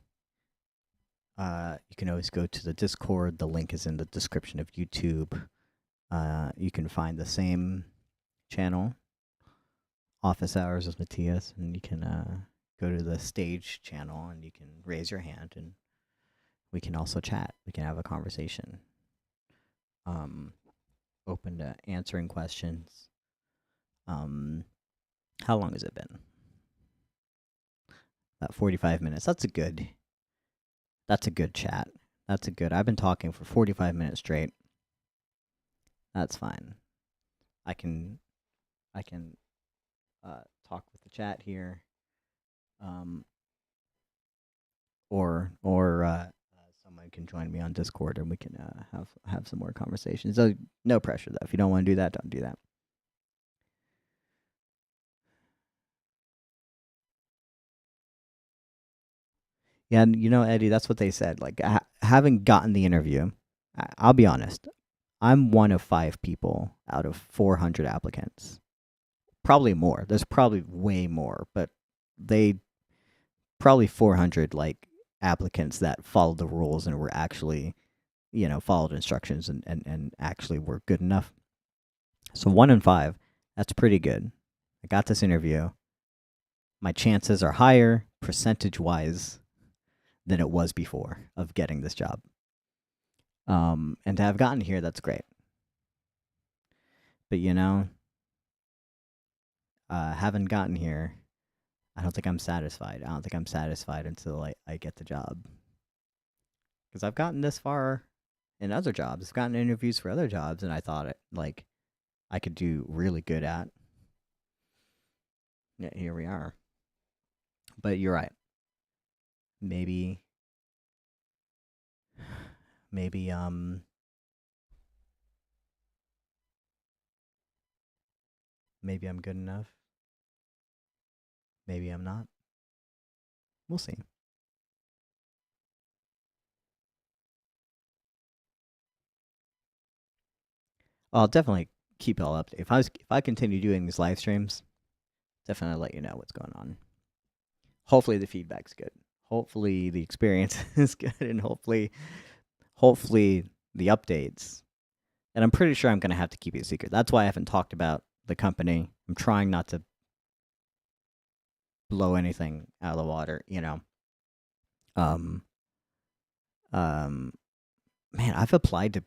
you can always go to the Discord. The link is in the description of YouTube. You can find the same channel, Office Hours with Matthias, and you can go to the stage channel and you can raise your hand and we can also chat. We can have a conversation. Open to answering questions. How long has it been? About 45 minutes. That's a good chat. I've been talking for 45 minutes straight. That's fine. I can talk with the chat here. Or someone can join me on Discord and we can have some more conversations. So no pressure though. If you don't want to do that, don't do that. Yeah, and you know, Eddie, that's what they said. Like having gotten the interview, I'll be honest. I'm one of 5 people out of 400 applicants. Probably more. There's probably way more, but they probably 400 like applicants that followed the rules and were actually, you know, followed instructions and actually were good enough. So 1 in 5, that's pretty good. I got this interview. My chances are higher percentage-wise than it was before of getting this job. And to have gotten here, that's great. But you know, haven't gotten here, I don't think I'm satisfied. I don't think I'm satisfied until I get the job. Because I've gotten this far in other jobs. I've gotten interviews for other jobs, and I thought I could do really good at. Yeah, here we are. But you're right. Maybe, maybe, maybe I'm good enough. Maybe I'm not. We'll see. I'll definitely keep y'all up. If I continue doing these live streams, definitely let you know what's going on. Hopefully the feedback's good. Hopefully the experience is good, and hopefully the updates. And I'm pretty sure I'm gonna have to keep it a secret. That's why I haven't talked about the company. I'm trying not to blow anything out of the water, you know. Um, man, I've applied to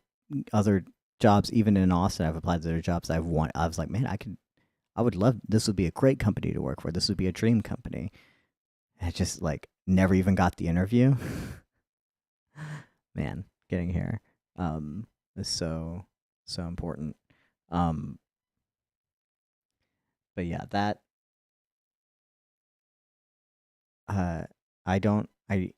other jobs, even in Austin. I've applied to other jobs I've won. I was like, man, I would love. This would be a great company to work for. This would be a dream company. I just never even got the interview. Man, getting here is so important. But yeah, that I don't I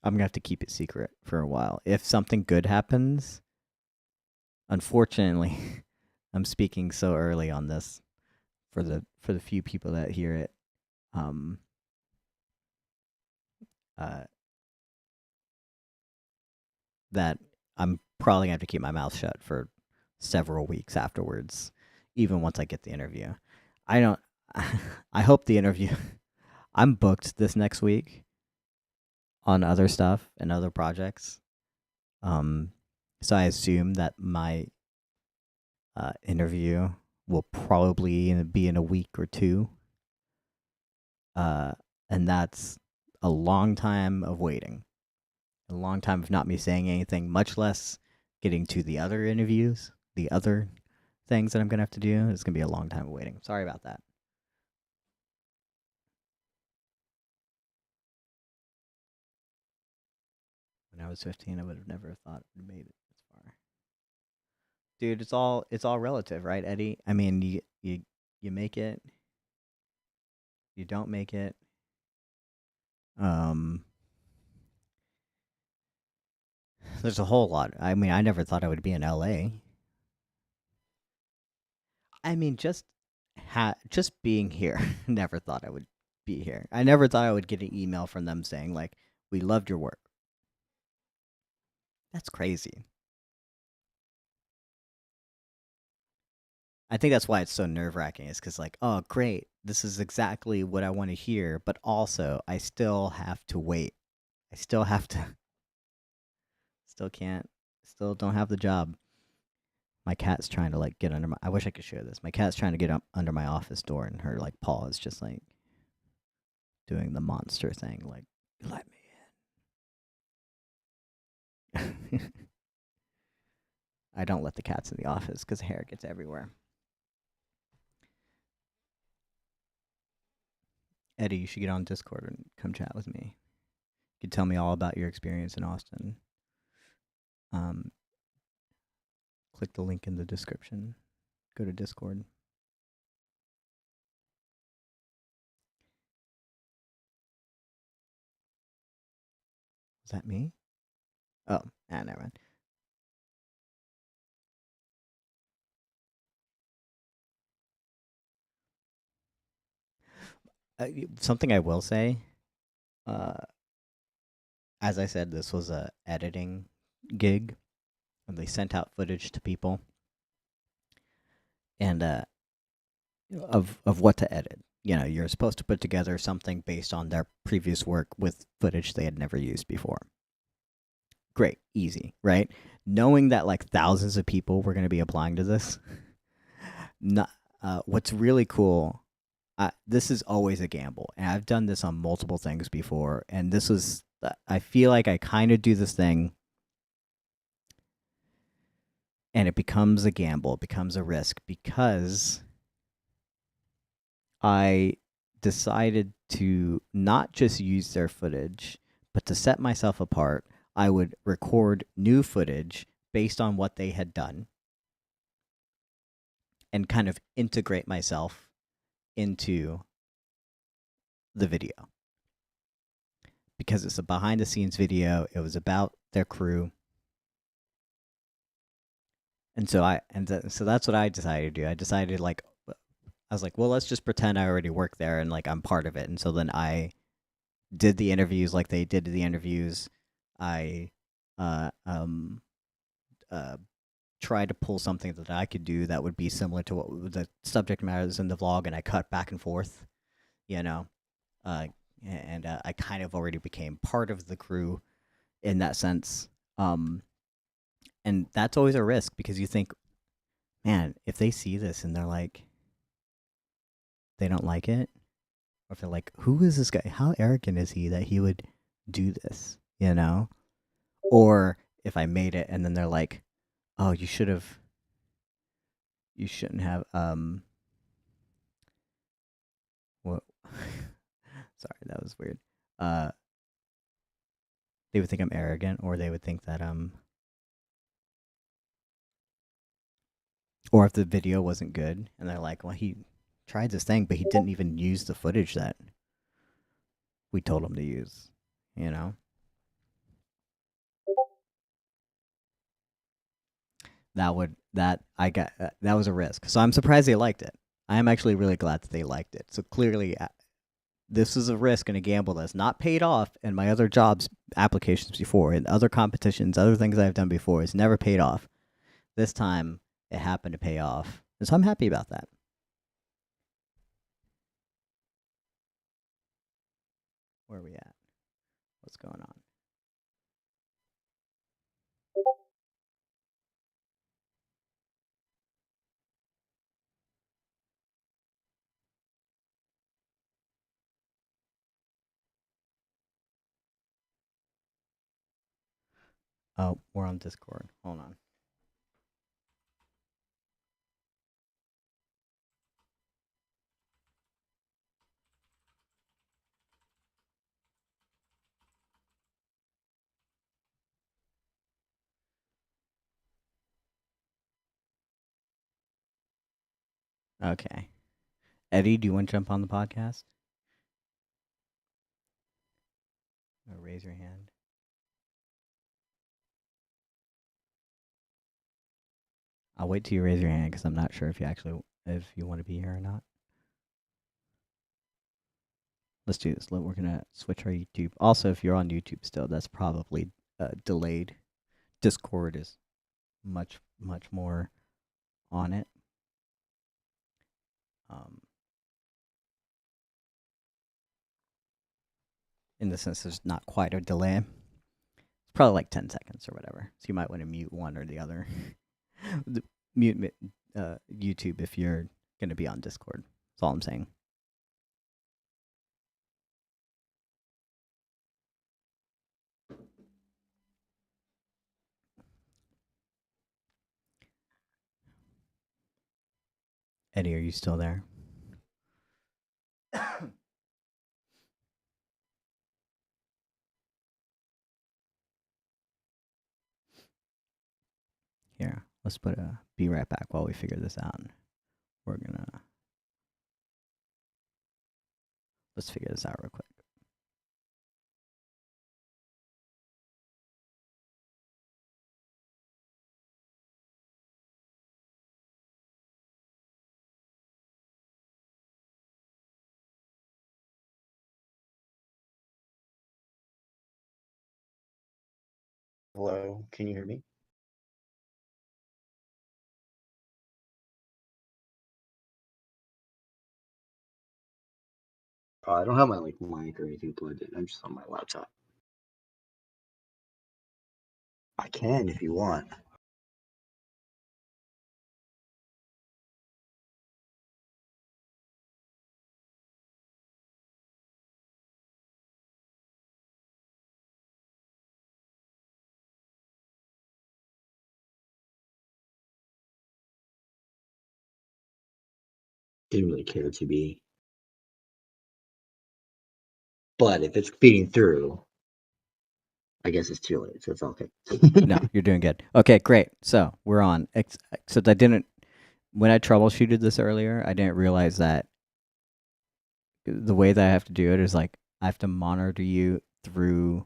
I'm gonna have to keep it secret for a while. If something good happens, unfortunately, I'm speaking so early on this for the few people that hear it. That I'm probably gonna have to keep my mouth shut for several weeks afterwards, even once I get the interview. I don't. I hope the interview. I'm booked this next week on other stuff and other projects. So I assume that my interview will probably be in a week or two. And that's a long time of waiting. A long time of not me saying anything, much less getting to the other interviews, the other things that I'm going to have to do. It's going to be a long time of waiting. Sorry about that. When I was 15, I would have never thought I would have made it this far. Dude, it's all relative, right, Eddie? I mean, you make it, you don't make it. There's a whole lot. I mean, I never thought I would be in LA. I mean, just being here. Never thought I would be here. I never thought I would get an email from them saying like, "We loved your work." That's crazy. I think that's why it's so nerve-wracking. Is because oh, great, this is exactly what I want to hear, but also I still have to wait. I still have to. Still can't. Still don't have the job. My cat's trying to get under my. I wish I could show this. My cat's trying to get up under my office door, and her paw is just doing the monster thing, let me in. I don't let the cats in the office because hair gets everywhere. Eddie, you should get on Discord and come chat with me. You can tell me all about your experience in Austin. Click the link in the description. Go to Discord. Is that me? Oh, never mind. Something I will say, as I said, this was a editing gig, and they sent out footage to people, and of what to edit. You know, you're supposed to put together something based on their previous work with footage they had never used before. Great, easy, right? Knowing that thousands of people were going to be applying to this. Not, what's really cool. This is always a gamble, and I've done this on multiple things before, and this was. I feel like I kind of do this thing, and it becomes a gamble, it becomes a risk, because I decided to not just use their footage, but to set myself apart. I would record new footage based on what they had done and kind of integrate myself into the video because it's a behind the scenes video. It was about their crew. And so that's what I decided to do. I decided like I was like, well, let's just pretend I already work there and like I'm part of it. And so then I did the interviews like they did the interviews. I uh um uh tried to pull something that I could do that would be similar to what the subject matter is in the vlog, and I cut back and forth, you know. Uh and I kind of already became part of the crew in that sense. Um and that's always a risk because you think, man, if they see this and they're like they don't like it, or if they're like, who is this guy? How arrogant is he that he would do this? You know? Or if I made it and then they're like, oh, you shouldn't have what sorry, that was weird. Uh they would think I'm arrogant, or they would think that or if the video wasn't good and they're like, well, he tried this thing but he didn't even use the footage that we told him to use, you know? That was a risk. So I'm surprised they liked it. I am actually really glad that they liked it. So clearly, this is a risk and a gamble that's not paid off in my other jobs applications before, in other competitions, other things I've done before. It's never paid off. This time, it happened to pay off, and so I'm happy about that. Where are we at? What's going on? Oh, we're on Discord. Hold on. Okay. Eddie, do you want to jump on the podcast? Or raise your hand. I'll wait till you raise your hand because I'm not sure if you want to be here or not. Let's do this. We're gonna switch our YouTube. Also, if you're on YouTube still, that's probably delayed. Discord is much more on it. Um, in the sense, there's not quite a delay. It's probably like 10 seconds or whatever. So you might want to mute one or the other. Mute YouTube if you're gonna be on Discord. That's all I'm saying. Eddie, are you still there? Here, let's put a be right back while we figure this out. Let's figure this out real quick. Hello, can you hear me? I don't have my like mic or anything plugged in. I'm just on my laptop. I can if you want. Didn't really care to be. But if it's feeding through, I guess it's too late, so it's okay. No, you're doing good. Okay, great. So we're on. Except I didn't when I troubleshooted this earlier. I didn't realize that the way that I have to do it is like I have to monitor you through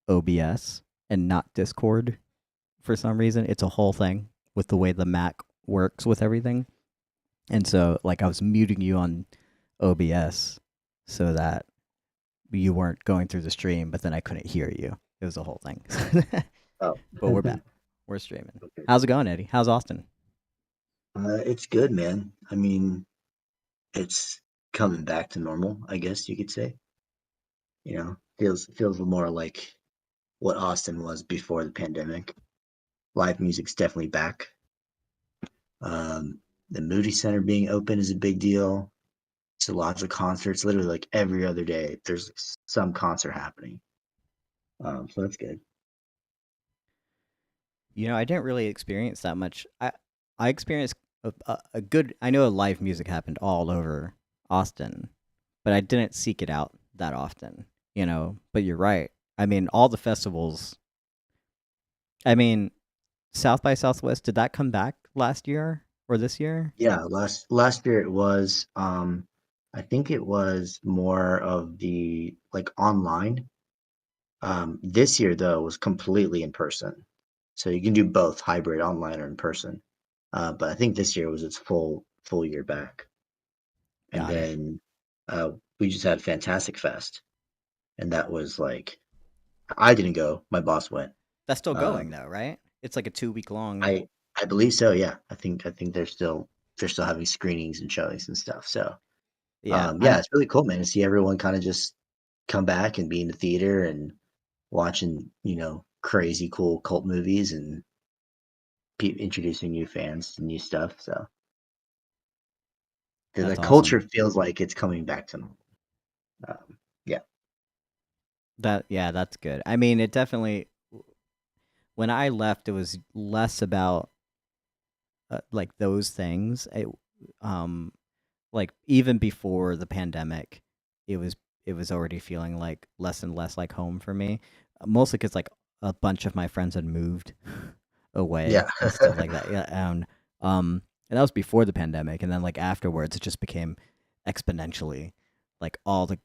OBS and not Discord for some reason. It's a whole thing with the way the Mac works with everything. And so like I was muting you on OBS so that you weren't going through the stream, but then I couldn't hear you. It was a whole thing. Oh, But we're back. We're streaming. okay. How's it going, Eddie? How's Austin? It's good, man. I mean, it's coming back to normal, I guess you could say. Feels more like what Austin was before the pandemic. Live music's definitely back. The Moody Center being open is a big deal. So lots of concerts, literally like every other day. There's some concert happening. So that's good. I didn't really experience that much. I experienced a good. I know live music happened all over Austin, but I didn't seek it out that often. But you're right. I mean, all the festivals. I mean, South by Southwest. Did that come back last year or this year? Yeah, last year it was. I think it was more of the like online. This year though was completely in person, so you can do both hybrid, online or in person. But I think this year was its full year back. And Got it. then uh, we just had Fantastic Fest, and that was like I didn't go. My boss went. That's still going Um, though, right? It's like a 2 week long. I believe so. Yeah, I think they're still having screenings and showings and stuff. So Yeah, yeah, I'm. it's really cool, man, to see everyone kind of just come back and be in the theater and watching crazy cool cult movies and introducing new fans to new stuff. So the That's awesome. culture feels like it's coming back to normal. Yeah, Yeah, that's good. I mean, it definitely. When I left, it was less about like those things. Um, like even before the pandemic, it was it was already feeling like less and less like home for me. Mostly because like a bunch of my friends had moved yeah. away and stuff like that. Yeah, and that was before the pandemic, and then like afterwards, it just became exponentially like all the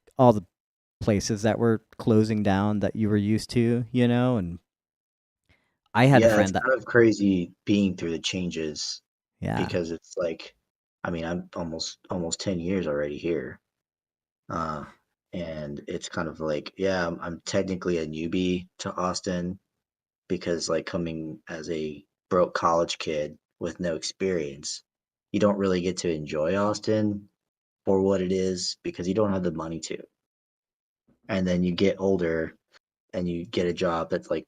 places that were closing down that you were used to, and I had a Yeah, it's friend that kind of crazy being through the changes yeah. because it's like, I mean, I'm almost 10 years already here. Uh, and it's kind of like, yeah, I'm technically a newbie to Austin because like coming as a broke college kid with no experience, you don't really get to enjoy Austin for what it is because you don't have the money to. And then you get older and you get a job that's like,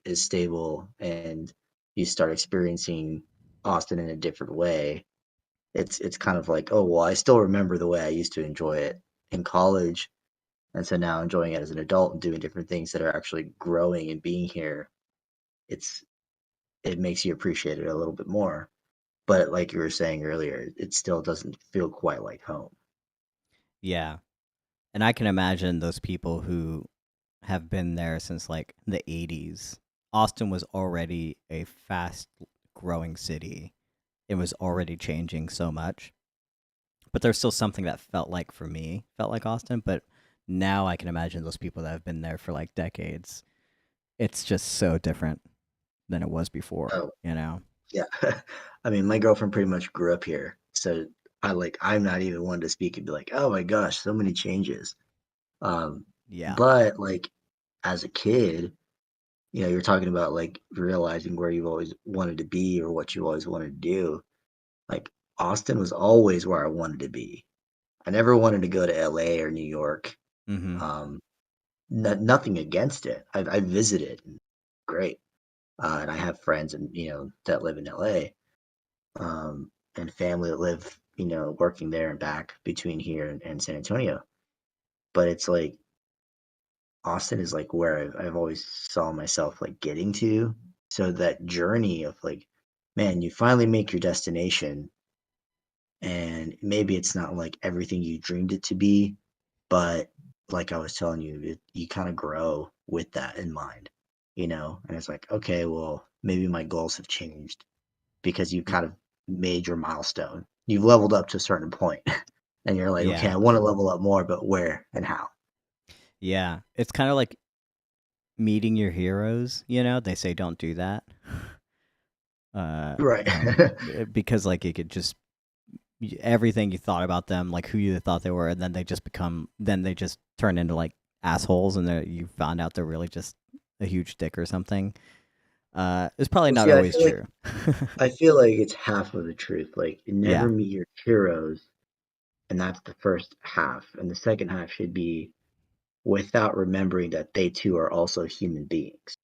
is stable and you start experiencing Austin in a different way. It's kind of like, oh, well, I still remember the way I used to enjoy it in college. And so now enjoying it as an adult and doing different things that are actually growing and being here, it's it makes you appreciate it a little bit more. But like you were saying earlier, it still doesn't feel quite like home. Yeah. And I can imagine those people who have been there since like the 80s. Austin was already a fast growing city. It was already changing so much. But there's still something that felt like Austin, but now I can imagine those people that have been there for like decades. It's just so different than it was before, Oh, you know? yeah. I mean, my girlfriend pretty much grew up here. So I'm not even one to speak and be like, "Oh my gosh, so many changes." Um, Yeah. but like as a kid, you're talking about like realizing where you've always wanted to be or what you always wanted to do. Like Austin was always where I wanted to be. I never wanted to go to LA or New York. Mhm. Um, nothing against it. I visited, great, and I have friends and that live in LA, and family that live working there and back between here and San Antonio. But it's like Austin is like where I've always saw myself like getting to. So that journey of like, man, you finally make your destination, and maybe it's not like everything you dreamed it to be, but like I was telling you, you kind of grow with that in mind, and it's like, okay, well, maybe my goals have changed because you kind of made your milestone. You've leveled up to a certain point, and you're like, okay, Yeah. I want to level up more, but where and how? Yeah. It's kind of like meeting your heroes, they say don't do that. Right. Because like it could just everything you thought about them, like who you thought they were, and then they just turn into like assholes, and you found out they're really just a huge dick or something. It's probably Well, not see, always true. I feel like it's half of the truth. Like, never Yeah. meet your heroes, and that's the first half, and the second half should be without remembering that they too are also human beings.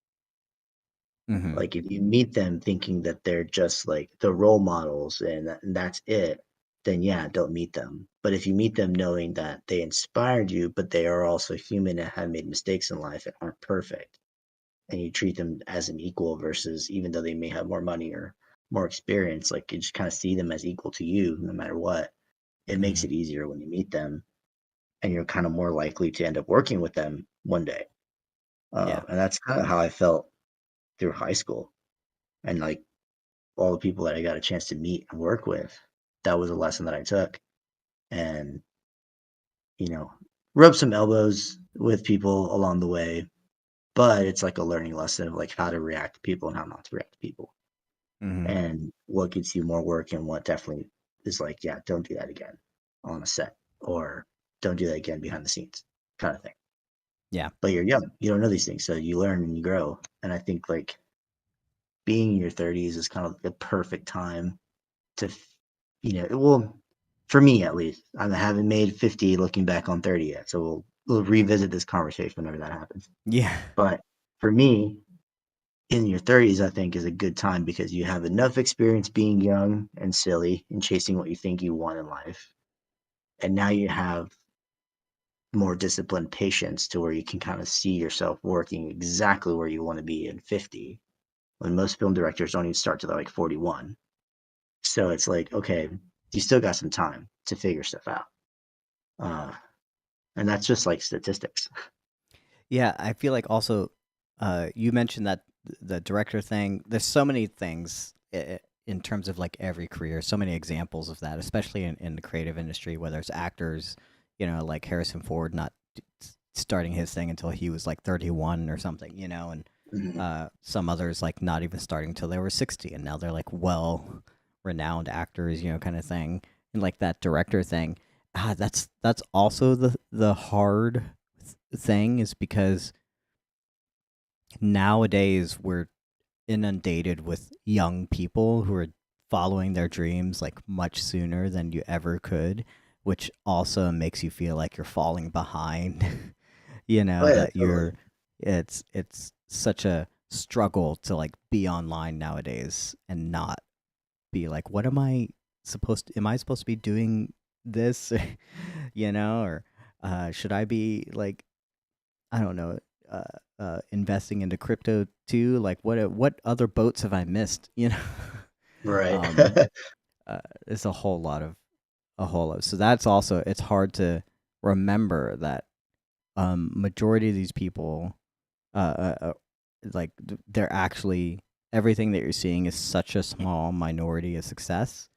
Hmm. Like, if you meet them thinking that they're just like the role models and that's it, then yeah, don't meet them. But if you meet them knowing that they inspired you, but they are also human and have made mistakes in life and aren't perfect, and you treat them as an equal versus even though they may have more money or more experience, like you just kind of see them as equal to you no matter what, it makes Hmm. it easier when you meet them and you're kind of more likely to end up working with them one day. Yeah. And that's kind of how I felt through high school. And like all the people that I got a chance to meet and work with, that was a lesson that I took. And, you know, rub some elbows with people along the way, but it's like a learning lesson of like how to react to people and how not to react to people. Hmm. And what gets you more work and what definitely is like, yeah, don't do that again on a set or don't do that again behind the scenes kind of thing. Yeah. But you're young, you don't know these things. So you learn and you grow. And I think like being in your 30s is kind of the perfect time to, well, for me at least, I haven't made 50 looking back on 30 yet. So we'll revisit this conversation whenever that happens. Yeah. But for me, in your 30s, I think is a good time because you have enough experience being young and silly and chasing what you think you want in life. And now you have more disciplined patience to where you can kind of see yourself working exactly where you want to be in 50 when most film directors don't even start till they're like 41. So it's like, okay, you still got some time to figure stuff out. Uh, and that's just like statistics. Yeah, I feel like also, you mentioned that the director thing. There's so many things in terms of like every career. So many examples of that, especially in the creative industry, whether it's actors, like Harrison Ford not starting his thing until he was like 31 or something, and Mhm. some others like not even starting until they were 60, and now they're like well renowned actors, kind of thing, and like that director thing. That's also the hard thing is because nowadays we're inundated with young people who are following their dreams like much sooner than you ever could, which also makes you feel like you're falling behind. Oh yeah, That totally. it's such a struggle to like be online nowadays and not be like, what am I supposed to be doing this? Or should I be like, I don't know, investing into crypto too? Like, what other boats have I missed? Right. um, it's a whole lot. So that's also it's hard to remember that majority of these people, like they're actually everything that you're seeing is such a small minority of success,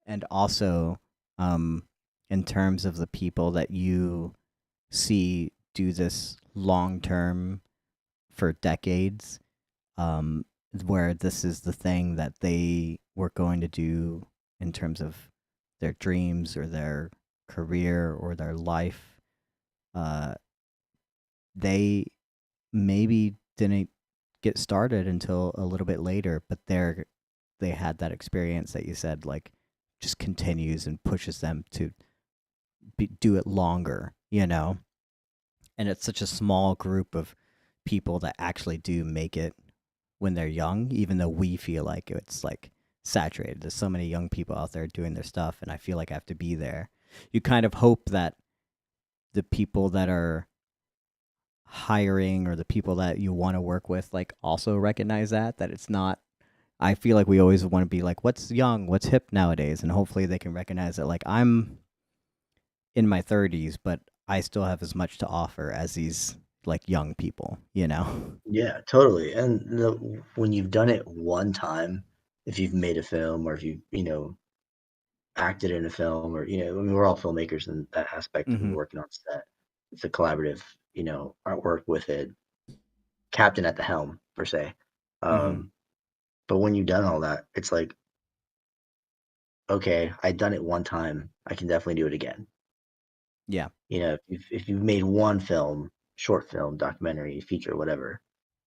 and also, um, in terms of the people that you see do this long term for decades, um, where this is the thing that they were going to do in terms of their dreams or their career or their life. Uh, they maybe didn't get started until a little bit later, but they had that experience that you said like just continues and pushes them to do it longer, And it's such a small group of people that actually do make it when they're young, even though we feel like it's like saturated. There's so many young people out there doing their stuff, and I feel like I have to be there. You kind of hope that the people that are hiring or the people that you want to work with like also recognize that it's not. I feel like we always want to be like, what's young, what's hip nowadays, and hopefully they can recognize that like I'm in my 30s, but I still have as much to offer as these like young people, you know? Yeah, totally. And when you've done it one time, if you've made a film or if you acted in a film or, I mean, we're all filmmakers in that aspect of Mm-hmm. working on set. It's a collaborative, artwork with a captain at the helm per se. Mm-hmm. Um, but when you've done all that, it's like, okay, I done it one time. I can definitely do it again. Yeah. If you've made one film, short film, documentary, feature, whatever,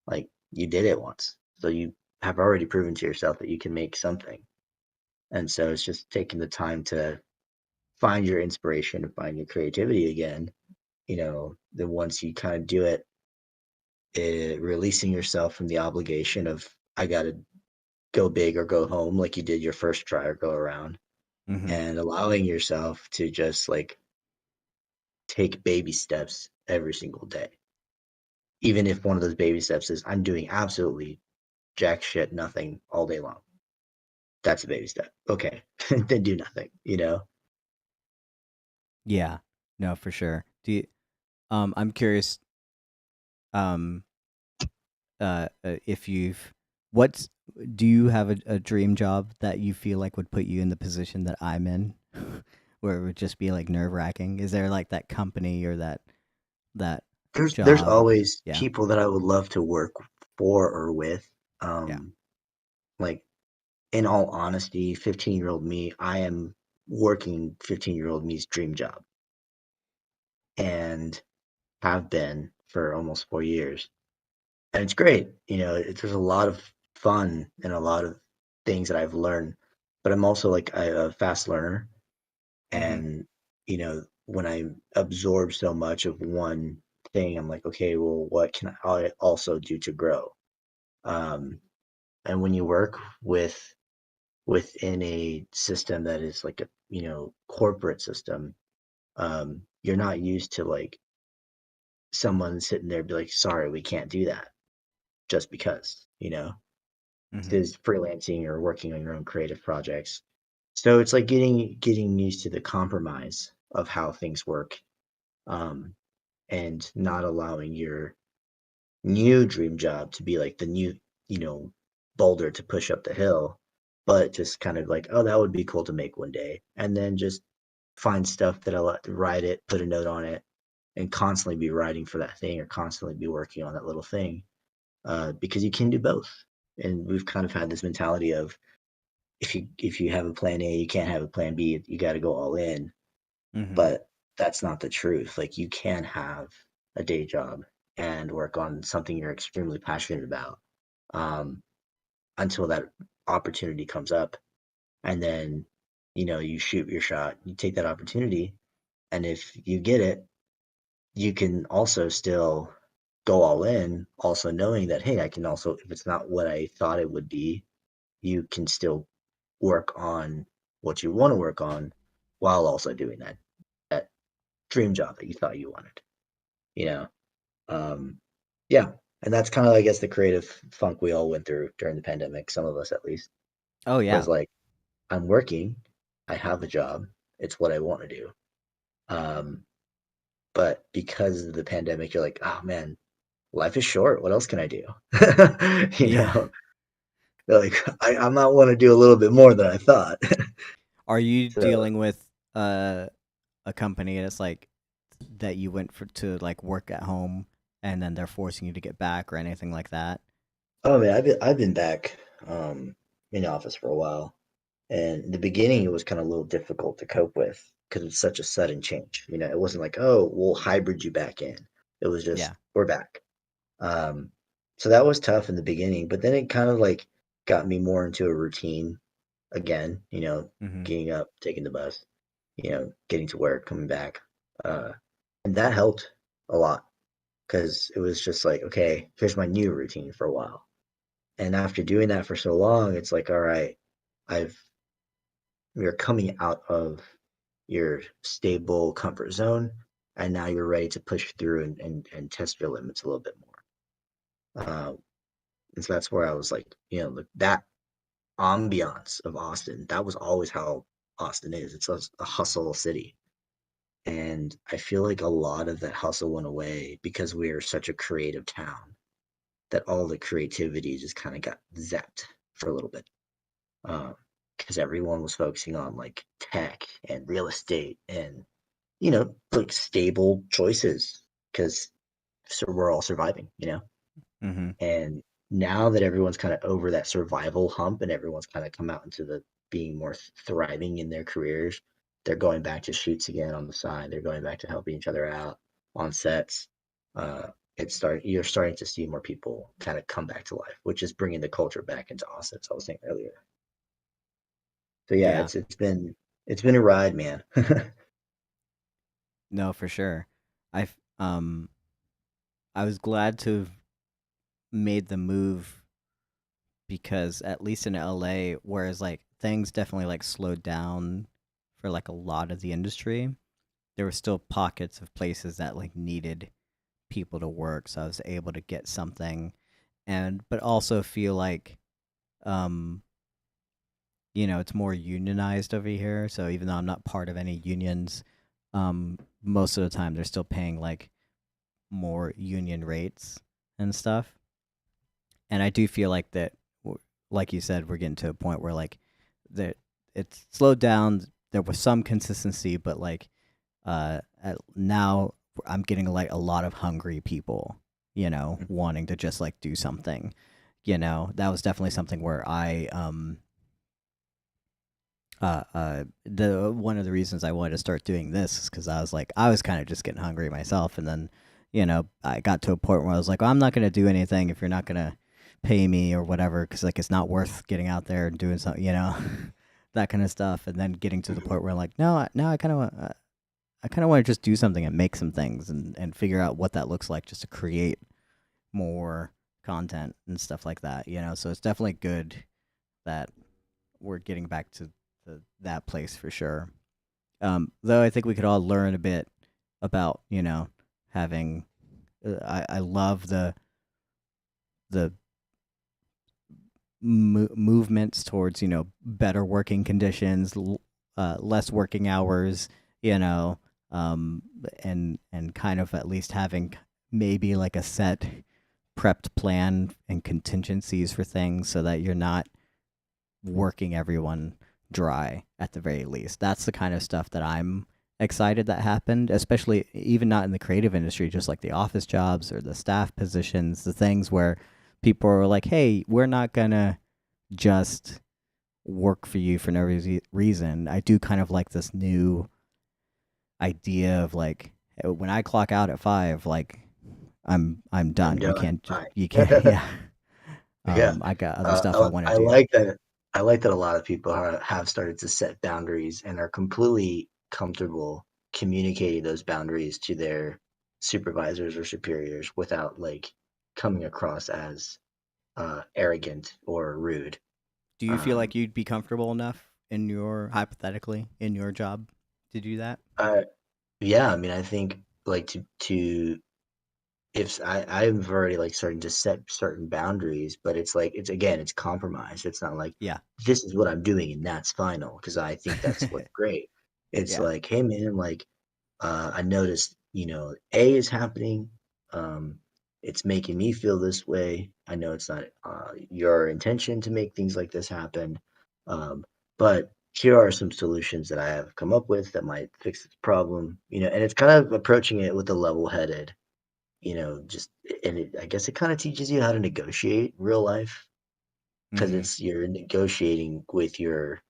like you did it once. So you have already proven to yourself that you can make something. And so it's just taking the time to find your inspiration and find your creativity again. Then once you kind of do it, releasing yourself from the obligation of I got to go big or go home like you did your first try or go around, Mm-hmm. and allowing yourself to just like take baby steps every single day. Even if one of those baby steps is I'm doing absolutely jack shit, nothing all day long. That's a baby step. Okay. Then do nothing. Yeah. No, for sure. I'm curious, um, if you've, what's, do you have a dream job that you feel like would put you in the position that I'm in, where it would just be like nerve wracking? Is there like that company or that There's job? always Yeah. people that I would love to work for or with. Yeah. Like in all honesty, 15-year-old me, I am working 15-year-old me's dream job and have been for almost 4 years. And it's great. There's a lot of fun and a lot of things that I've learned, but I'm also like a fast learner. Mm-hmm. And, when I absorb so much of one thing, I'm like, okay, well, what can I also do to grow? Um, and when you work within a system that is like a, corporate system, you're not used to like someone sitting there be like, sorry, we can't do that just because. Mm-hmm. Is freelancing or working on your own creative projects. So it's like getting used to the compromise of how things work, um, and not allowing your new dream job to be like the new, you know, boulder to push up the hill, but just kind of like, oh, that would be cool to make one day, and then just find stuff that I like to write it, put a note on it, and constantly be writing for that thing or constantly be working on that little thing, because you can do both. And we've kind of had this mentality of if you have a plan A, you can't have a plan B. You got to go all in. Mm-hmm. But that's not the truth. Like you can have a day job and work on something you're extremely passionate about, um, until that opportunity comes up, and then you shoot your shot. You take that opportunity, and if you get it, you can also still go all in. Also knowing that hey, I can also if it's not what I thought it would be, you can still work on what you want to work on while also doing that dream job that you thought you wanted. You know, um, yeah, and that's kind of I guess the creative funk we all went through during the pandemic. Some of us at least Oh yeah. was like, I'm working, I have a job, it's what I want to do. Um, but because of the pandemic, you're like, oh man, life is short. What else can I do? you Yeah. know, like I might want to do a little bit more than I thought. Are you So dealing with a company that's like that you went for to like work at home and then they're forcing you to get back or anything like that? oh man, I've been back in the office for a while, and in the beginning it was kind of a little difficult to cope with because it's such a sudden change. It wasn't like oh we'll hybrid you back in. It was just Yeah. we're back. Um, so that was tough in the beginning, but then it kind of like got me more into a routine again. Mm-hmm. Getting up, taking the bus, getting to work, coming back, uh, and that helped a lot because it was just like okay, here's my new routine for a while. And after doing that for so long, it's like, all right, I've you're coming out of your stable comfort zone, and now you're ready to push through and test your limits a little bit more. And so that's where I was like, that ambiance of Austin, that was always how Austin is. It's a hustle city. And I feel like a lot of that hustle went away because we are such a creative town that all the creativity just kind of got zapped for a little bit. Because everyone was focusing on like tech and real estate and, like stable choices because so we're all surviving. Mm-hmm. And now that everyone's kind of over that survival hump and everyone's kind of come out into the being more thriving in their careers, they're going back to shoots again on the side. They're going back to helping each other out on sets. Uh, you're starting to see more people kind of come back to life, which is bringing the culture back into Austin, as I was saying earlier. So yeah, Yeah. it's been a ride, man. No, for sure. I um I was glad to have made the move because at least in LA, whereas like things definitely like slowed down for like a lot of the industry, there were still pockets of places that like needed people to work, so I was able to get something and but also feel like um it's more unionized over here, so even though I'm not part of any unions, most of the time they're still paying like more union rates and stuff. And I do feel like that, like you said, we're getting to a point where like that it's slowed down. There was some consistency, but like now I'm getting like a lot of hungry people, wanting to just like do something. That was definitely something where the one of the reasons I wanted to start doing this is because I was kind of just getting hungry myself, and then I got to a point where I was like, well, I'm not gonna do anything if you're not gonna pay me or whatever, because like it's not worth getting out there and doing something, that kind of stuff, and then getting to the point where I'm like, no, now I kind of want to just do something and make some things and figure out what that looks like just to create more content and stuff like that, So it's definitely good that we're getting back to that place for sure. Though I think we could all learn a bit about, having. I love the movements towards better working conditions, less working hours, you know, um, and kind of at least having maybe like a set prepped plan and contingencies for things so that you're not working everyone dry at the very least. That's the kind of stuff that I'm excited that happened, especially even not in the creative industry, just like the office jobs or the staff positions, the things where people are like, hey, we're not going to just work for you for no reason. I do kind of like this new idea of like, when I clock out at 5, like I'm I'm done. done. Bye. You can't, yeah. Yeah. I got other stuff I want to I do. like that. I like that a lot of people have started to set boundaries and are completely comfortable communicating those boundaries to their supervisors or superiors without like coming across as arrogant or rude. Do you feel like Um, you'd be comfortable enough in your hypothetically in your job to do that? I, yeah, I mean, I think like to if I've already like starting to set certain boundaries, but it's like it's again it's compromise. It's not like Yeah. this is what I'm doing and that's final because I think that's what's great. It's Yeah. like, hey man, like I noticed, A is happening. Um, it's making me feel this way. I know it's not your intention to make things like this happen, but here are some solutions that I have come up with that might fix this problem. And it's kind of approaching it with a level-headed, just and I guess it kind of teaches you how to negotiate real life because Mm-hmm. it's you're negotiating with your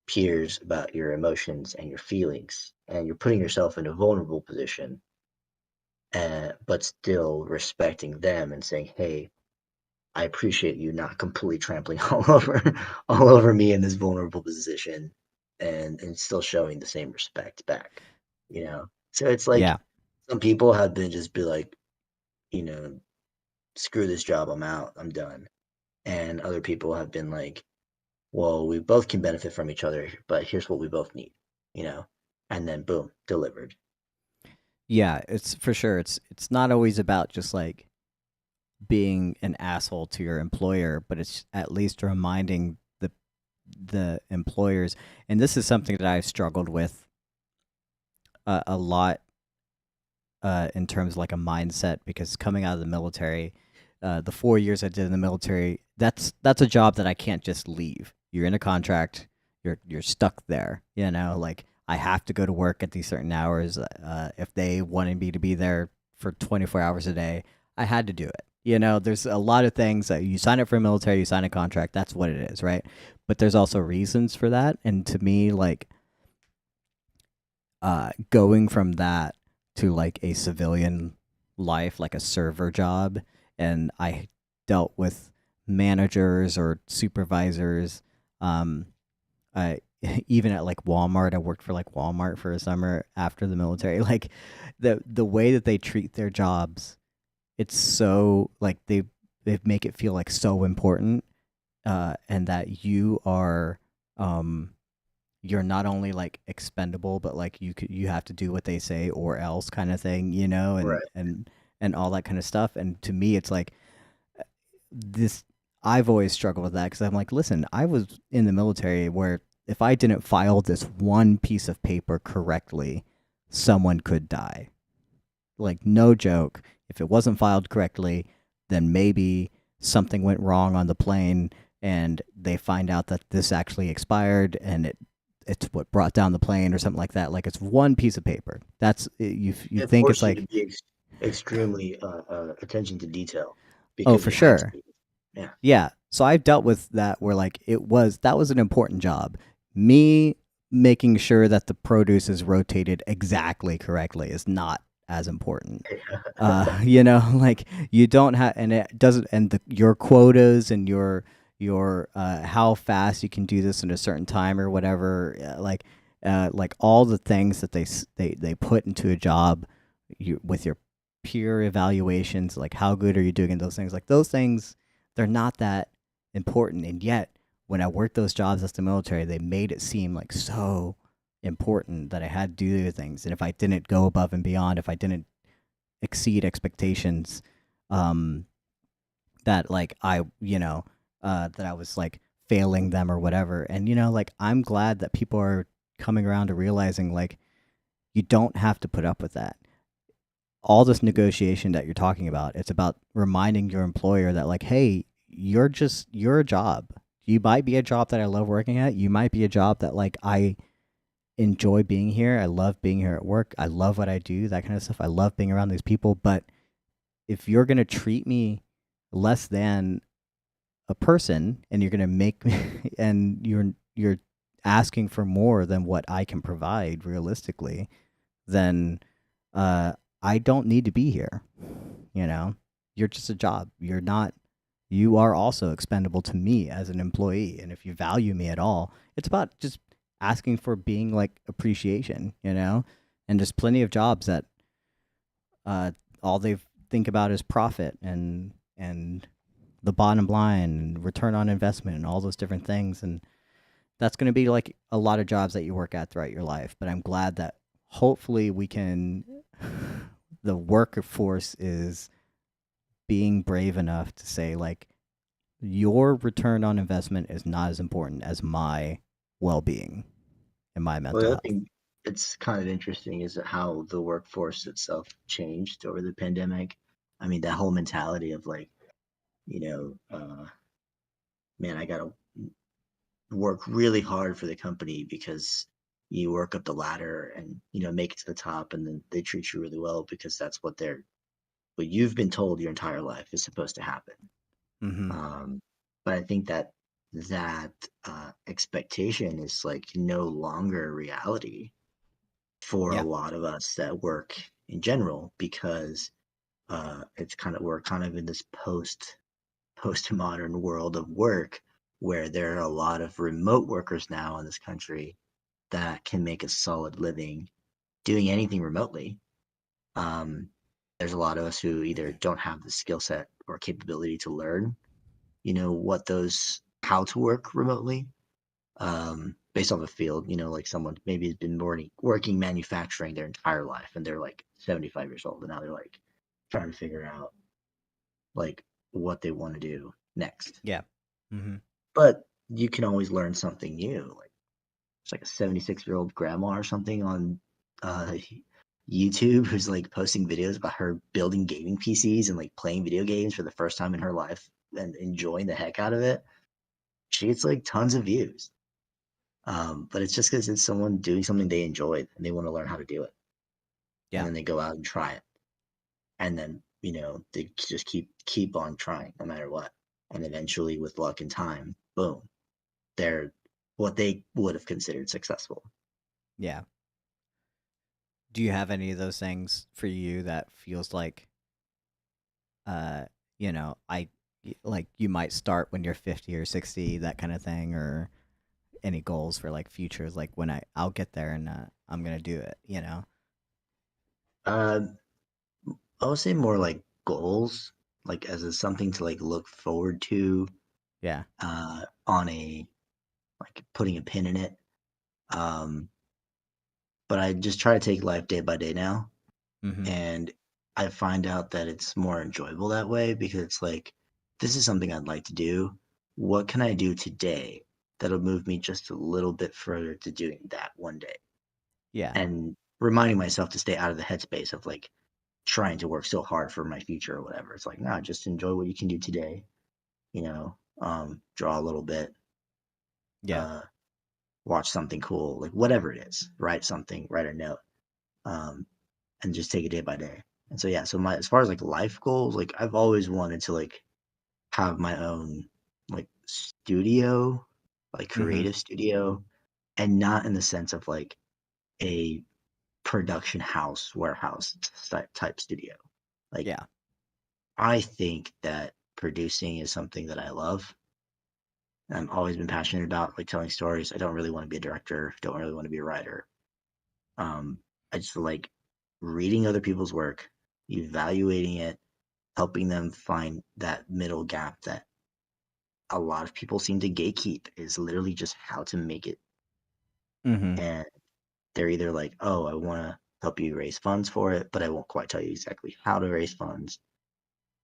peers about your emotions and your feelings, and you're putting yourself in a vulnerable position, but still respecting them and saying, "Hey, I appreciate you not completely trampling all over me in this vulnerable position, and still showing the same respect back." So it's like Yeah. some people have been just be like, you know, screw this job, I'm out, I'm done, and other people have been like, well, we both can benefit from each other, but here's what we both need, you know, and then boom, delivered. Yeah, it's for sure. It's not always about just like being an asshole to your employer, but it's at least reminding the employers. And this is something that I've struggled with a lot in terms of like a mindset, because coming out of the military, the 4 years I did in the military, that's a job that I can't just leave. You're in a contract, you're stuck there. You know, like I have to go to work at these certain hours. If they wanted me to be there for 24 hours a day, I had to do it. You know, there's a lot of things that you sign up for a military, you sign a contract, that's what it is, right? But there's also reasons for that. And to me, like going from that to like a civilian life, like a server job, and I dealt with managers or supervisors. I even at like Walmart, I worked for like Walmart for a summer after the military. Like the way that they treat their jobs, it's so like they make it feel like so important, and that you are you're not only like expendable, but like you have to do what they say or else kind of thing, you know, Right. and all that kind of stuff. And to me, it's like this. I've always struggled with that because I'm like, listen, I was in the military where if I didn't file this one piece of paper correctly, someone could die. Like no joke. If it wasn't filed correctly, then maybe something went wrong on the plane and they find out that this actually expired and it's what brought down the plane or something like that. Like it's one piece of paper. That's you It think it's forced you to like, be extremely attention to detail oh, because for you had sure. to. Yeah. Yeah. So I've dealt with that where like that was an important job. Me making sure that the produce is rotated exactly correctly is not as important. You know, like you don't have, and it doesn't, and your quotas and your how fast you can do this in a certain time or whatever, like all the things that they put into a job, with your peer evaluations, like how good are you doing in those things, like those things, they're not that important, and yet when I worked those jobs as the military, they made it seem like so important that I had to do the things, and if I didn't go above and beyond, if I didn't exceed expectations, um that like I you know that I was like failing them or whatever. And you know, like I'm glad that people are coming around to realizing like you don't have to put up with that. All this negotiation that you're talking about, it's about reminding your employer that like, hey, you're a job. You might be a job that I love working at, you might be a job that like I enjoy being here, I love being here at work, I love what I do, that kind of stuff, I love being around these people, but if you're going to treat me less than a person and you're going to make me and you're asking for more than what I can provide realistically, then I don't need to be here. You know, you're just a job. You are also expendable to me as an employee. And if you value me at all, it's about just asking for being like appreciation, you know? And there's plenty of jobs that all they think about is profit and the bottom line and return on investment and all those different things. And that's going to be like a lot of jobs that you work at throughout your life. But I'm glad that hopefully we can, the workforce is being brave enough to say, like, your return on investment is not as important as my well being and my Well, mental the other health. thing it's kind of interesting is how the workforce itself changed over the pandemic. I mean, that whole mentality of like, you know, man, I gotta work really hard for the company because you work up the ladder and make it to the top, and then they treat you really well because that's what you've been told your entire life is supposed to happen. Mm-hmm. But I think that expectation is like no longer reality for a Yeah. lot of us that work in general because we're kind of in this postmodern world of work where there are a lot of remote workers now in this country that can make a solid living doing anything remotely. Um, there's a lot of us who either don't have the skill set or capability to learn, what those how to work remotely, based off a field. Like someone maybe has been working manufacturing their entire life, and they're like 75 years old, and now they're like trying to figure out like what they want to do next. Yeah. Mm-hmm. But you can always learn something new. Like it's like a 76-year-old grandma or something on uh, YouTube who's like posting videos about her building gaming PCs and like playing video games for the first time in her life and enjoying the heck out of it. She gets like tons of views. But it's just because it's someone doing something they enjoy and they want to learn how to do it. And Yeah. then they go out and try it. And then, they just keep on trying no matter what. And eventually with luck and time, boom, they're what they would have considered successful. Yeah. Do you have any of those things for you that feels like, uh, like you might start when you're 50 or 60, that kind of thing, or any goals for like futures, like when I'll get there and I'm gonna do it. Uh, I would say more like goals, like as a, something to like look forward to, Yeah. on a like putting a pin in it. Um, but I just try to take life day by day now, Mm-hmm. and I find out that it's more enjoyable that way because it's like, this is something I'd like to do. What can I do today that'll move me just a little bit further to doing that one day? Yeah. And reminding myself to stay out of the headspace of like trying to work so hard for my future or whatever. It's like, nah, just enjoy what you can do today, draw a little bit, Yeah. uh, watch something cool, like whatever it is, write something, write a note, um, and just take it day by day. And so yeah, so my as far as like life goals, like I've always wanted to like have my own like studio, like Mm-hmm. creative studio, and not in the sense of like a production house, warehouse type studio. Like Yeah. I think that producing is something that I love. I've always been passionate about like telling stories. I don't really want to be a director, don't really want to be a writer. I just like reading other people's work, evaluating it, helping them find that middle gap that a lot of people seem to gatekeep is literally just how to make it. Mm-hmm. And they're either like, oh, I want to help you raise funds for it, but I won't quite tell you exactly how to raise funds.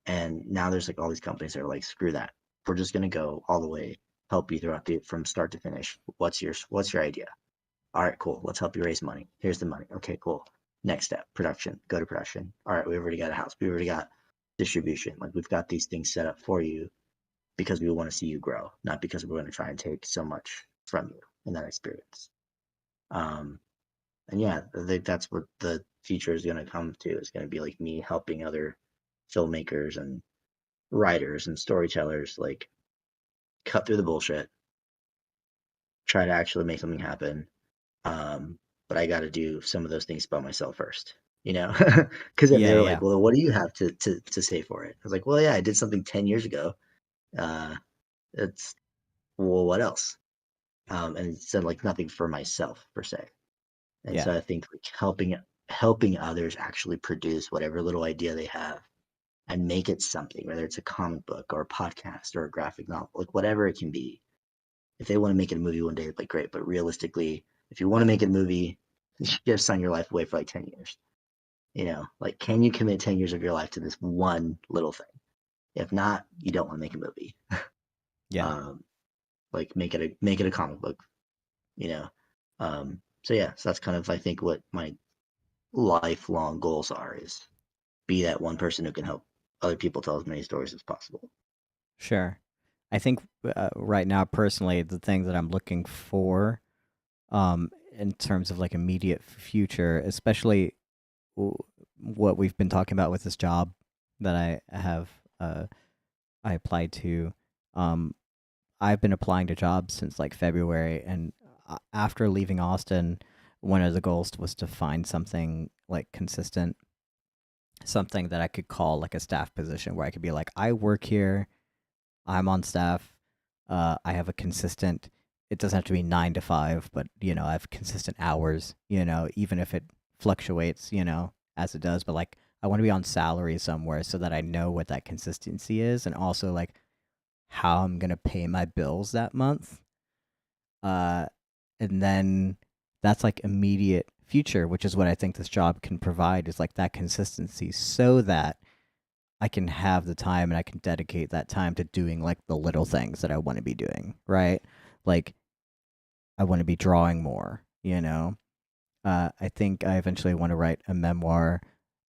And now there's like all these companies that are like, screw that. We're just gonna go all the way, help you throughout the from start to finish. What's your idea? All right, cool. Let's help you raise money. Here's the money. Okay, cool. Next step, production. Go to production. All right, we've already got a house. We already got distribution. Like we've got these things set up for you because we want to see you grow, not because we're going to try and take so much from you in that experience. Um, and yeah, I think that's what the future is going to come to. It's going to be like me helping other filmmakers and writers and storytellers like cut through the bullshit, try to actually make something happen. But I got to do some of those things by myself first, because then Yeah. they're like, Yeah. well, what do you have to say for it? I was like, well, yeah, I did something 10 years ago. Uh, it's well, what else? And it said like nothing for myself per se. And Yeah. so I think like helping others actually produce whatever little idea they have and make it something, whether it's a comic book or a podcast or a graphic novel, like whatever it can be. If they want to make it a movie one day, it's like great. But realistically, if you want to make it a movie, you should just sign your life away for like 10 years. Like can you commit 10 years of your life to this one little thing? If not, you don't want to make a movie. Yeah. Um, like make it a comic book, you know. So yeah, so that's kind of I think what my lifelong goals are is be that one person who can help other people tell as many stories as possible. Sure. I think right now, personally, the thing that I'm looking for, in terms of like immediate future, especially w- what we've been talking about with this job that I applied to. Um, I've been applying to jobs since like February, and after leaving Austin, one of the goals was to find something like consistent, something that I could call like a staff position where I could be like, I work here, I'm on staff, I have a consistent. It doesn't have to be 9 to 5, but I have consistent hours. Even if it fluctuates, as it does. But like, I want to be on salary somewhere so that I know what that consistency is, and also like how I'm gonna pay my bills that month. Uh, and then that's like immediate future, which is what I think this job can provide, is like that consistency, so that I can have the time and I can dedicate that time to doing like the little things that I want to be doing, right? Like I want to be drawing more. I think I eventually want to write a memoir.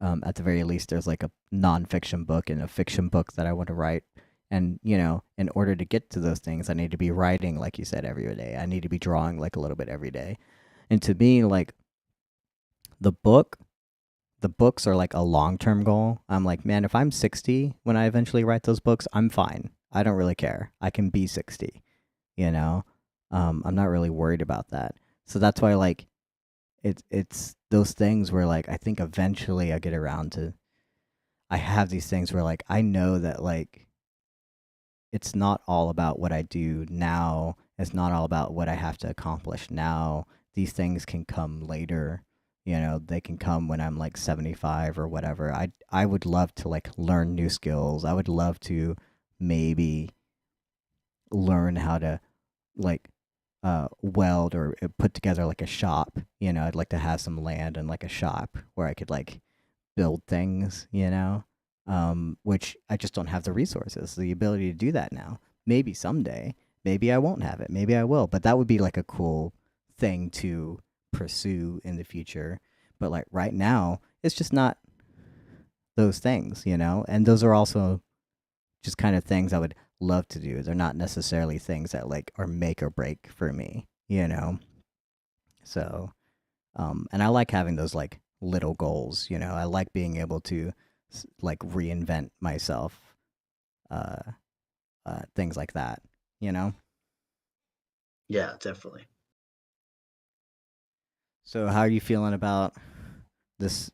At the very least, there's like a nonfiction book and a fiction book that I want to write. And, in order to get to those things, I need to be writing, like you said, every day. I need to be drawing like a little bit every day. And to me, like the book, the books are like a long term goal. I'm like, man, if I'm 60 when I eventually write those books, I'm fine. I don't really care. I can be 60, you know? I'm not really worried about that. So that's why, like, it's those things where, like, I think eventually I get around to, I have these things where, like, I know that, like, it's not all about what I do now. It's not all about what I have to accomplish now. These things can come later. They can come when I'm like 75 or whatever. I would love to like learn new skills. I would love to maybe learn how to like weld or put together like a shop. I'd like to have some land and like a shop where I could like build things, which I just don't have the resources, the ability to do that now. Maybe someday, maybe I won't have it, maybe I will, but that would be like a cool thing to pursue in the future. But like right now, it's just not those things, and those are also just kind of things I would love to do. They're not necessarily things that like are make or break for me. So, and I like having those like little goals. I like being able to like reinvent myself, uh, things like that. You know. Yeah, definitely. So, how are you feeling about this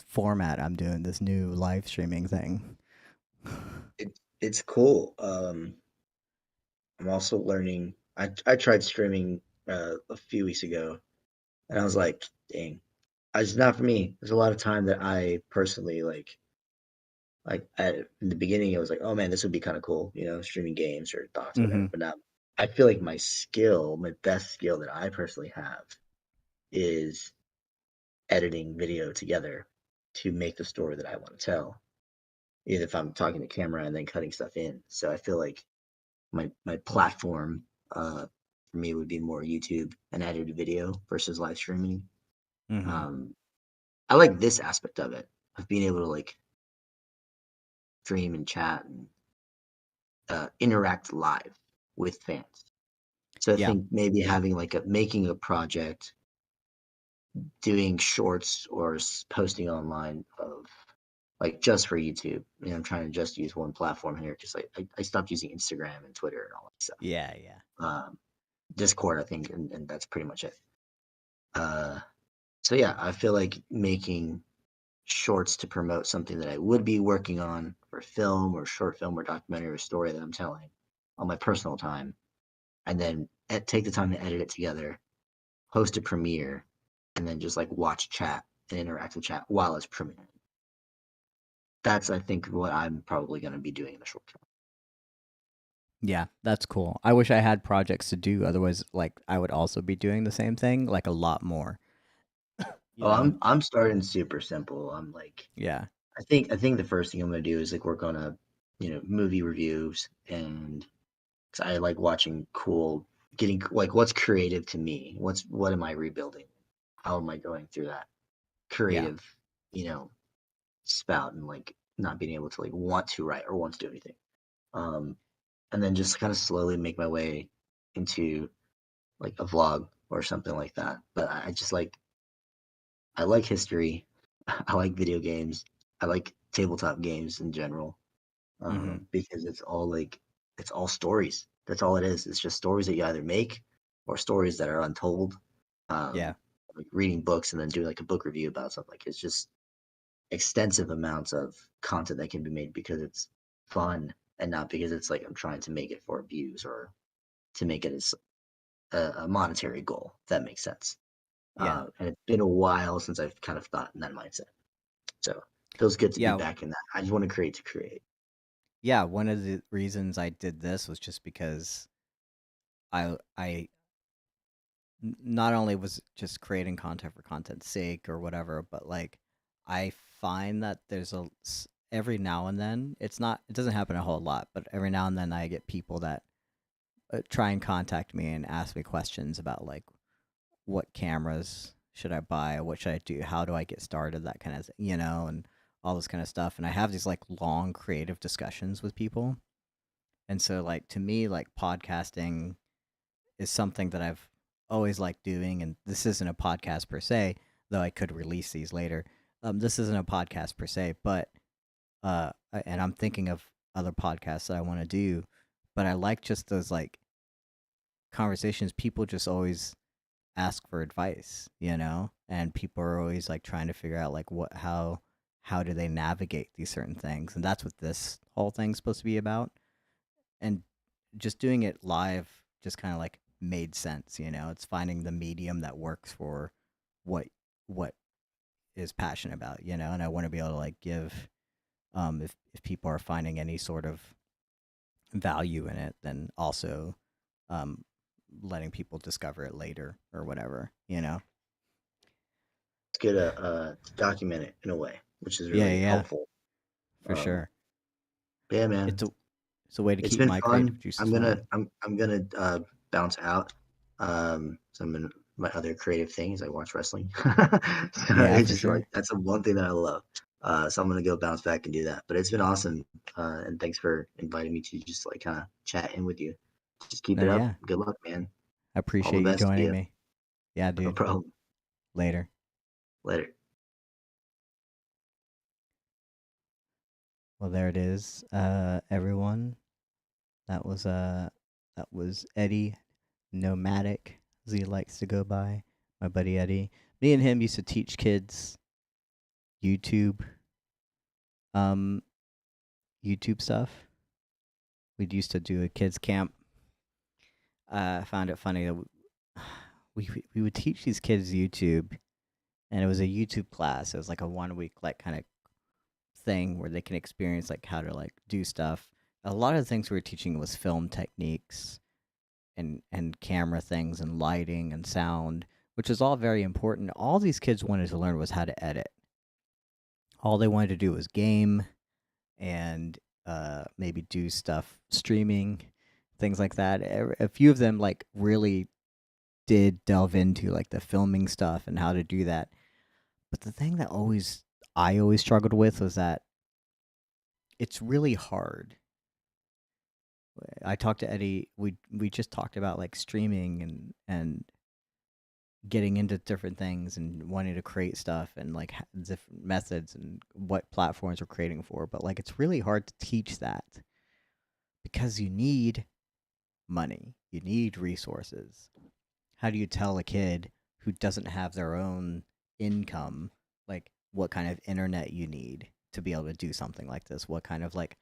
format I'm doing? This new live streaming thing. It's cool. I'm also learning. I tried streaming a few weeks ago, and I was like, dang, it's not for me. There's a lot of time that I personally in the beginning, I was like, oh man, this would be kind of cool, streaming games or thoughts, Mm-hmm. whatever. But now I feel like my best skill that I personally have is editing video together to make the story that I want to tell. Either if I'm talking to camera and then cutting stuff in. So I feel like my platform for me would be more YouTube and edited video versus live streaming. Mm-hmm. Um, I like this aspect of it, of being able to like stream and chat and interact live with fans. So I Yeah. think maybe having like making a project, doing shorts or posting online of like just for YouTube. I'm trying to just use one platform here because I stopped using Instagram and Twitter and all that stuff. Yeah. Yeah. Um, Discord, I think, and that's pretty much it. Uh, so yeah, I feel like making shorts to promote something that I would be working on for film or short film or documentary or story that I'm telling on my personal time, and then take the time to edit it together, host a premiere, and then just like watch chat and interact with chat while it's premiering. That's I think what I'm probably going to be doing in the short term. Yeah, that's cool. I wish I had projects to do. Otherwise, like I would also be doing the same thing, like a lot more. You Oh, know? I'm starting super simple. I'm like Yeah. I think the first thing I'm gonna do is like work on movie reviews and 'cause I like watching getting like what's creative to me. What am I rebuilding? How am I going through that Yeah. creative, you know, spout and like not being able to like want to write or want to do anything. Um, and then just kind of slowly make my way into like a vlog or something like that. But I just I like history. I like video games. I like tabletop games in general Mm-hmm. because it's all stories. That's all it is. It's just stories that you either make or stories that are untold. Yeah. Um, like reading books and then doing like a book review about something. Like it's just extensive amounts of content that can be made because it's fun and not because it's like I'm trying to make it for views or to make it as a monetary goal. If that makes sense. Yeah. And it's been a while since I've kind of thought in that mindset. So it feels good to be Yeah. back in that. I just want to create to create. Yeah. One of the reasons I did this was just because I not only was just creating content for content's sake or whatever, but like I find that every now and then it doesn't happen a whole lot, but every now and then I get people that try and contact me and ask me questions about like what cameras should I buy? What should I do? How do I get started? That kind of, and all this kind of stuff. And I have these like long creative discussions with people. And so, like, to me, like, podcasting is something that I've always liked doing. And this isn't a podcast per se, though I could release these later. This isn't a podcast per se, but, and I'm thinking of other podcasts that I want to do, but I like just those, like, conversations. People just always ask for advice, and people are always like trying to figure out like how do they navigate these certain things, and that's what this whole thing's supposed to be about. And just doing it live just kind of like made sense. It's finding the medium that works for what is passionate about, and I want to be able to like give, if people are finding any sort of value in it, then also um letting people discover it later or whatever. It's good to document it in a way, which is Yeah, really yeah, helpful. for sure. But yeah, man, It's a way to it's keep been my creative fun. juices I'm gonna flowing. I'm gonna bounce out. Some of my other creative things. I watch wrestling. So Yeah, it's for just like sure. that's the one thing that I love. So I'm gonna go bounce back and do that. But it's been awesome. And thanks for inviting me to just like kind of chat in with you. Just keep No, it up. yeah. Good luck, man. I All the appreciate you best to joining you. me. Yeah, No dude. problem. Later. Later. Well, there it is. Everyone. That was Eddie Nomadic, as he likes to go by. My buddy Eddie. Me and him used to teach kids YouTube um YouTube stuff. We'd used to do a kids camp. I found it funny that we would teach these kids YouTube, and it was a YouTube class. It was like a 1 week like kind of thing where they can experience like how to like do stuff. A lot of the things we were teaching was film techniques and camera things and lighting and sound, which is all very important. All these kids wanted to learn was how to edit. All they wanted to do was game and maybe do stuff streaming, things like that. A few of them like really did delve into like the filming stuff and how to do that. But the thing that I always struggled with was that it's really hard. I talked to Eddie. We just talked about like streaming and getting into different things and wanting to create stuff and like different methods and what platforms we're creating for. But like it's really hard to teach that because you need money, you need resources. How do you tell a kid who doesn't have their own income like what kind of internet you need to be able to do something like this? What kind of like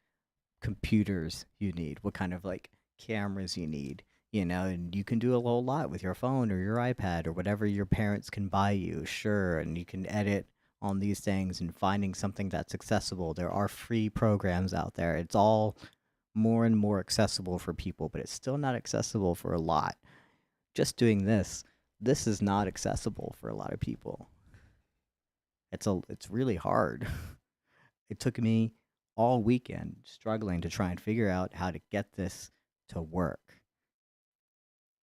computers you need, what kind of like cameras you need, and you can do a whole lot with your phone or your iPad or whatever your parents can buy you, sure, and you can edit on these things and finding something that's accessible. There are free programs out there. It's all more and more accessible for people, but it's still not accessible for a lot. Just doing this is not accessible for a lot of people. It's really hard. It took me all weekend struggling to try and figure out how to get this to work.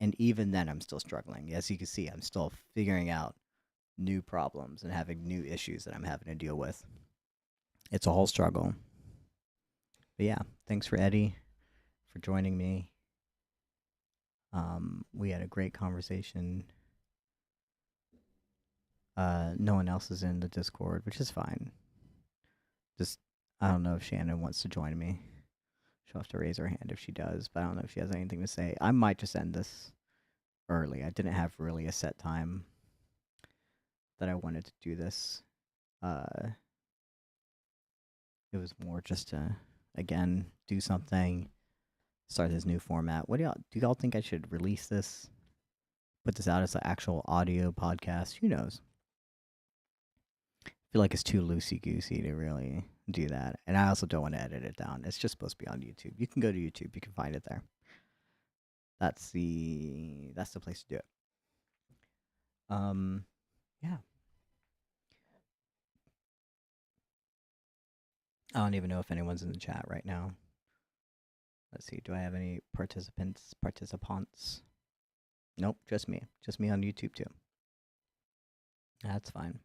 And even then, I'm still struggling. As you can see, I'm still figuring out new problems and having new issues that I'm having to deal with. It's a whole struggle. But yeah, thanks for Eddie for joining me. We had a great conversation. No one else is in the Discord, which is fine. Just, I don't know if Shannon wants to join me. She'll have to raise her hand if she does, but I don't know if she has anything to say. I might just end this early. I didn't have really a set time that I wanted to do this. It was more just to, again, do something, start this new format. What do y'all think I should release this? Put this out as an actual audio podcast? Who knows? I feel like it's too loosey goosey to really do that. And I also don't want to edit it down. It's just supposed to be on YouTube. You can go to YouTube, you can find it there. That's the place to do it. Yeah. I don't even know if anyone's in the chat right now. Let's see. Do I have any participants? Nope, just me. Just me on YouTube too. That's fine.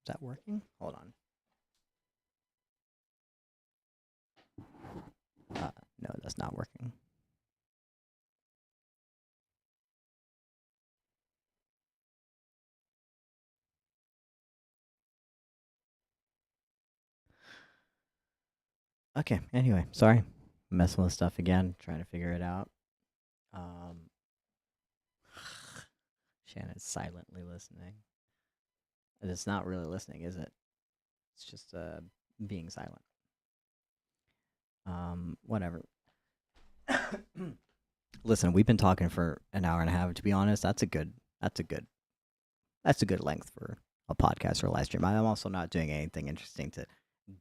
Is that working? Hold on. No, that's not working. Okay, anyway, sorry. Messing with stuff again, trying to figure it out. Um, Shannon's silently listening. And it's not really listening, is it? It's just being silent. Whatever. Listen, we've been talking for an hour and a half. To be honest, that's a good length for a podcast or a live stream. I'm also not doing anything interesting to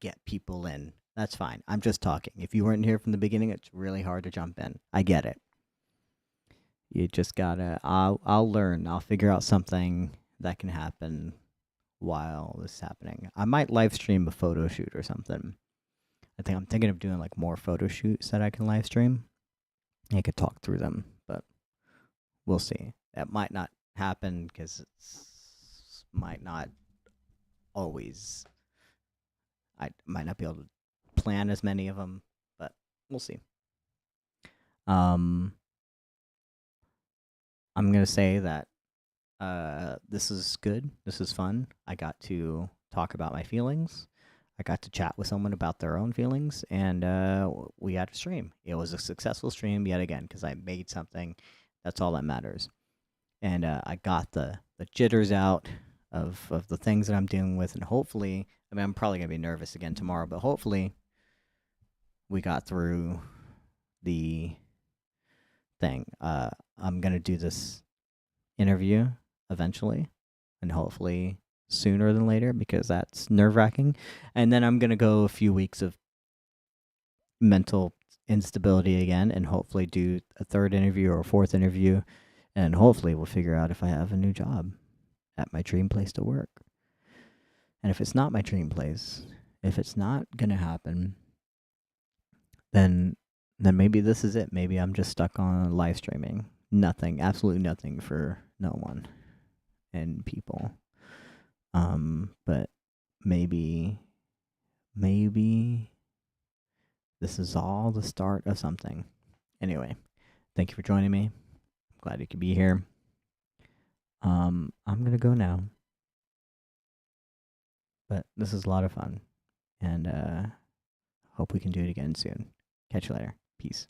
get people in. That's fine. I'm just talking. If you weren't here from the beginning, it's really hard to jump in. I get it. You just gotta. I'll learn. I'll figure out something that can happen while this is happening. I might live stream a photo shoot or something. I'm thinking of doing like more photo shoots that I can live stream. I could talk through them, but we'll see. That might not happen because it might not always. I might not be able to plan as many of them, but we'll see. I'm gonna say that this is good. This is fun. I got to talk about my feelings. I got to chat with someone about their own feelings, and we had a stream. It was a successful stream yet again because I made something. That's all that matters. And I got the jitters out of the things that I'm dealing with, and hopefully, I mean, I'm probably gonna be nervous again tomorrow, but hopefully, we got through the thing. I'm gonna do this interview eventually, and hopefully sooner than later because that's nerve-wracking. And then I'm going to go a few weeks of mental instability again and hopefully do a third interview or a fourth interview, and hopefully we'll figure out if I have a new job at my dream place to work. And if it's not my dream place, if it's not going to happen, then maybe this is it. Maybe I'm just stuck on live streaming. Nothing, absolutely nothing for no one and people. But maybe this is all the start of something. Anyway, thank you for joining me. I'm glad you could be here. I'm gonna go now. But this is a lot of fun. And hope we can do it again soon. Catch you later. Peace.